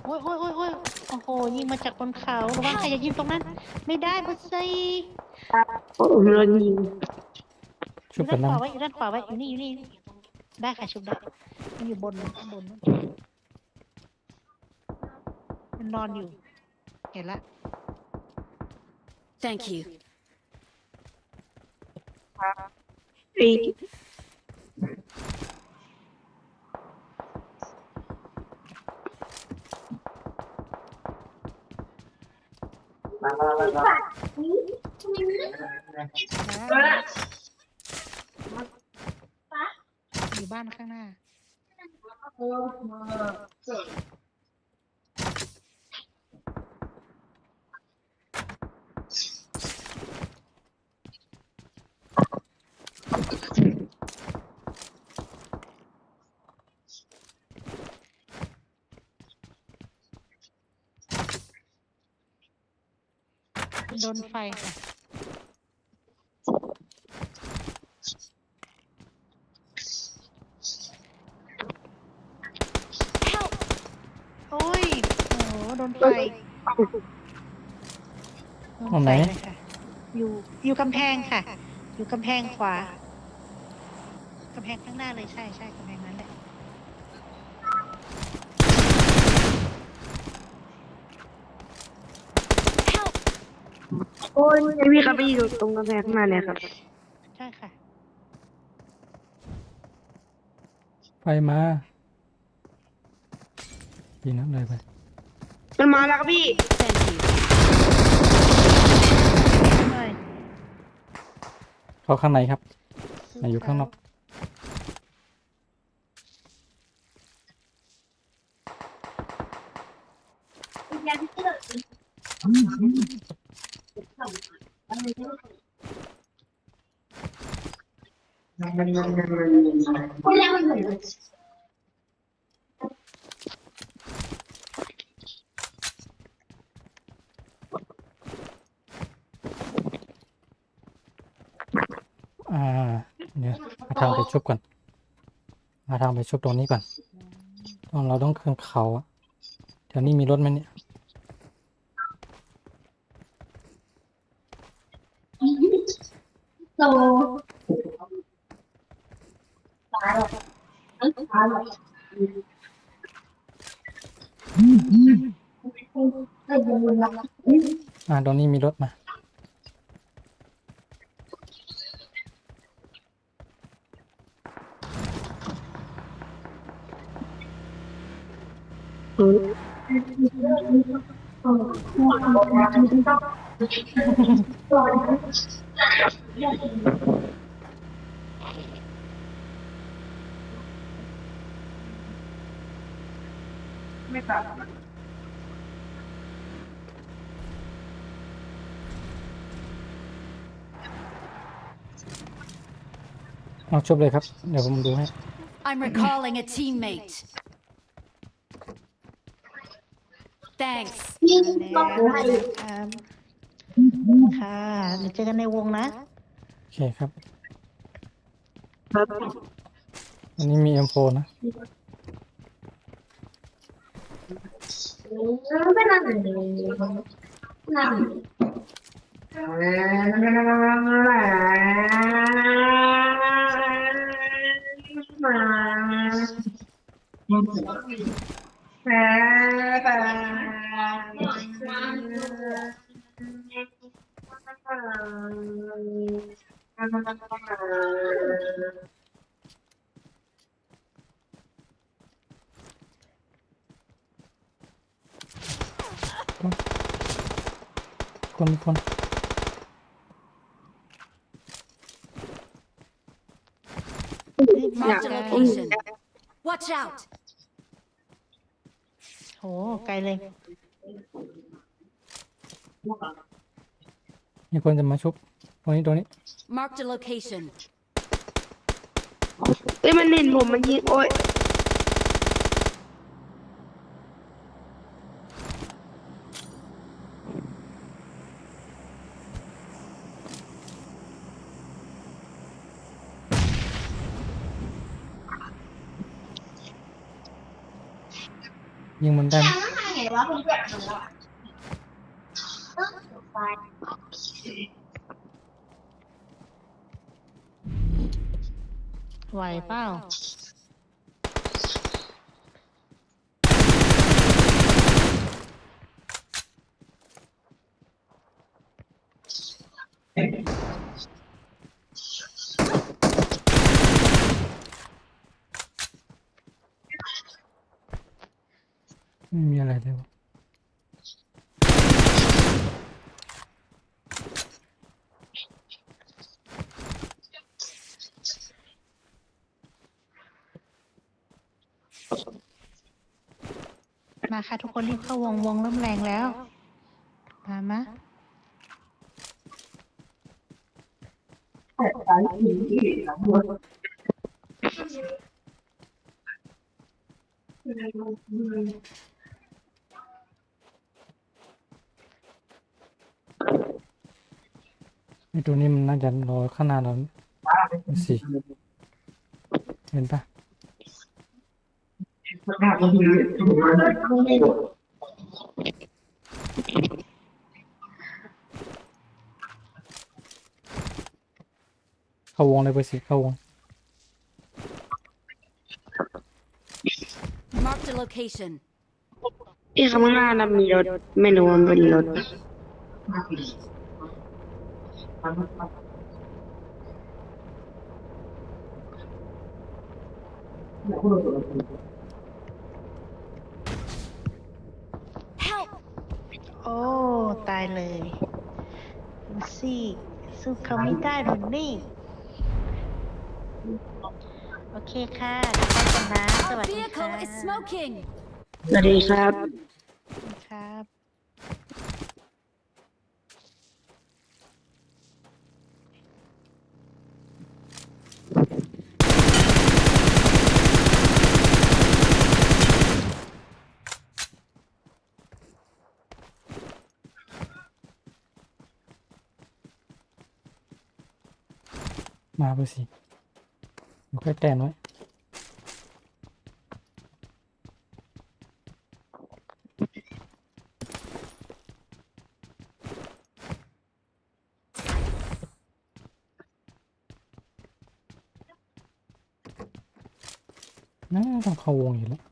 โอ้ยโอ้ยโอ้ยโอ้ยโอ้โหยิงมาจากบนเขาระวังใครจะยิงตรงนั้น ไม่ได้บอสซี่ โอ้โหโดนยิง ชุบ ด้า กัน น ข นะ วาไว้อยู่ด้านขวาไว้อยู่นี่อยู่นี่ได้ค่ะชุบได้มันอยู่บนข้างบนนู้นมันนอนอยู่ เห็นละ Thank you. อีก อยู่บ้านข้างหน้า โดนไฟค่ะ โอ้ย โอ้โห โดนไฟ ตรงไหน เลยค่ะ อยู่กำแพงค่ะ อยู่กำแพงขวา กำแพงข้างหน้าเลยใช่ใช่กำแพงนั้นแหละ โอ้ยพี่ครับไปอยู่ตรงกำแพงข้างหน้าเนี่ยครับ ใช่ค่ะ ไฟมาดีนะเลยไป มันมาแล้วครับพี่ Thank you. เขาข้างในครับไหนอยู่ข้างนอก เดี๋ยวหาทางไปชุบก่อนหาทางไปชุบตรงนี้ก่อนเราต้องขึ้นเขาอะแถวนี้มีรถไหมเนี่ยตรงนี้มีรถมาเอาชุบเลยครับเดี๋ยวผมดูให้ I'm recalling a teammate. Thanks. ค่ะเดี๋ยวเจอกันในวงนะ โอเคครับอันนี้มี M4 นะ คน Marked a location. Watch out. โห ไกลเลย มีคนจะมาชุบตรงนี้ Marked a location. เอ้ยมันเห็นผมมันยิงโอ้ย ยิงมันได้ไหม ไหวเปล่า โ ไม่มีอะไรเลยวะมาค่ะทุกคนรีบเข้าวงวงเริ่มแรงแล้ว มา ไอ้ตัวนี้มันน่าจะรอข้างหน้าเราดูสิเห็นปะเข้าวงเลยไปสิเข้าวง Marked a location. ที่ข้างหน้านะมีรถไม่รู้ว่ามันเป็นรถ Help! โอ้ ตายเลยดูสิสู้เขาไม่ได้หรอกนี่ โอเคค่ะทุกคนนะส Our วัสดีค่ะ vehicle is smoking. สวัสดีครับ ครับ มาไปสิอยู่ใกล้แตนไว้น่าต้องเข้าวงอยู่แล้ว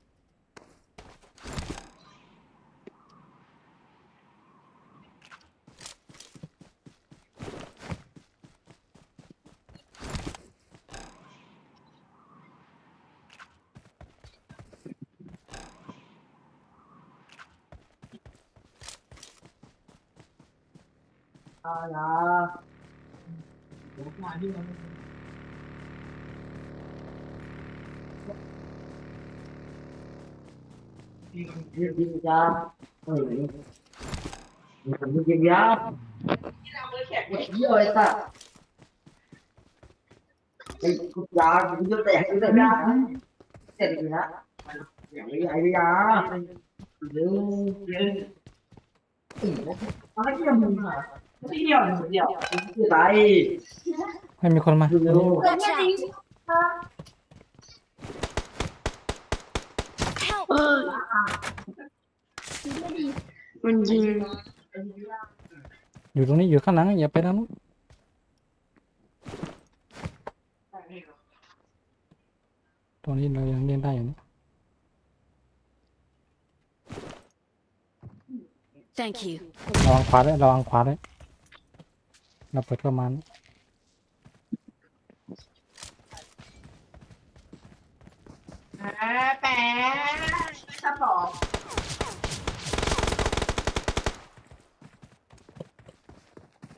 ไม่มีคนมา Watch out! Help! เออมันยิง อยู่ตรงนี้อยู่ข้างหลังอย่าไปทางนู้นตรงนี้เรายังเล่นได้อยู่นี่ Thank you. ระวังขวาด้วยระวังขวาด้วยเราเปิดประมาณ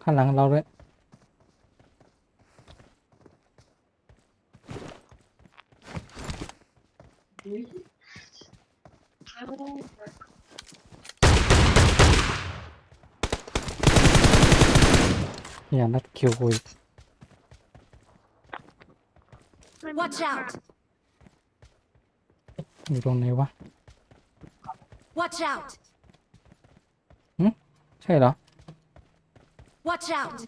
ข้างหลังเราด้วยอย่านัดคิวคุย Watch out! อยู่ตรงไหนวะ Watch out! ใช่เหรอ Watch out!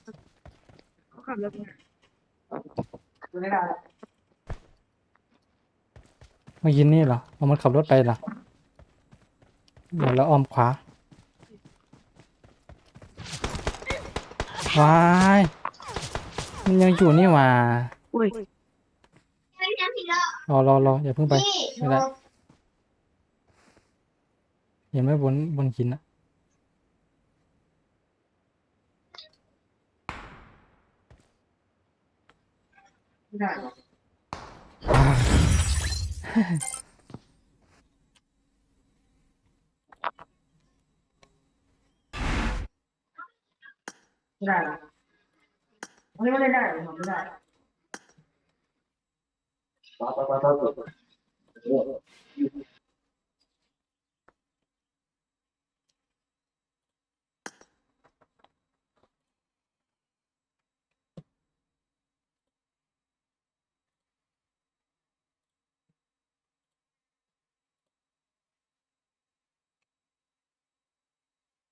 เมื่อกี้นี่เหรอเอามันขับรถไปเหรอเดี๋ยวเราอ้อมขวา วายมันยังอยู่นี่หว่า อุ้ย รออย่าเพิ่งไปไม่ได้เห็นไหมบนหินอะ ไม่ได้นะวันนี้ไม่ได้ทำไม่ได้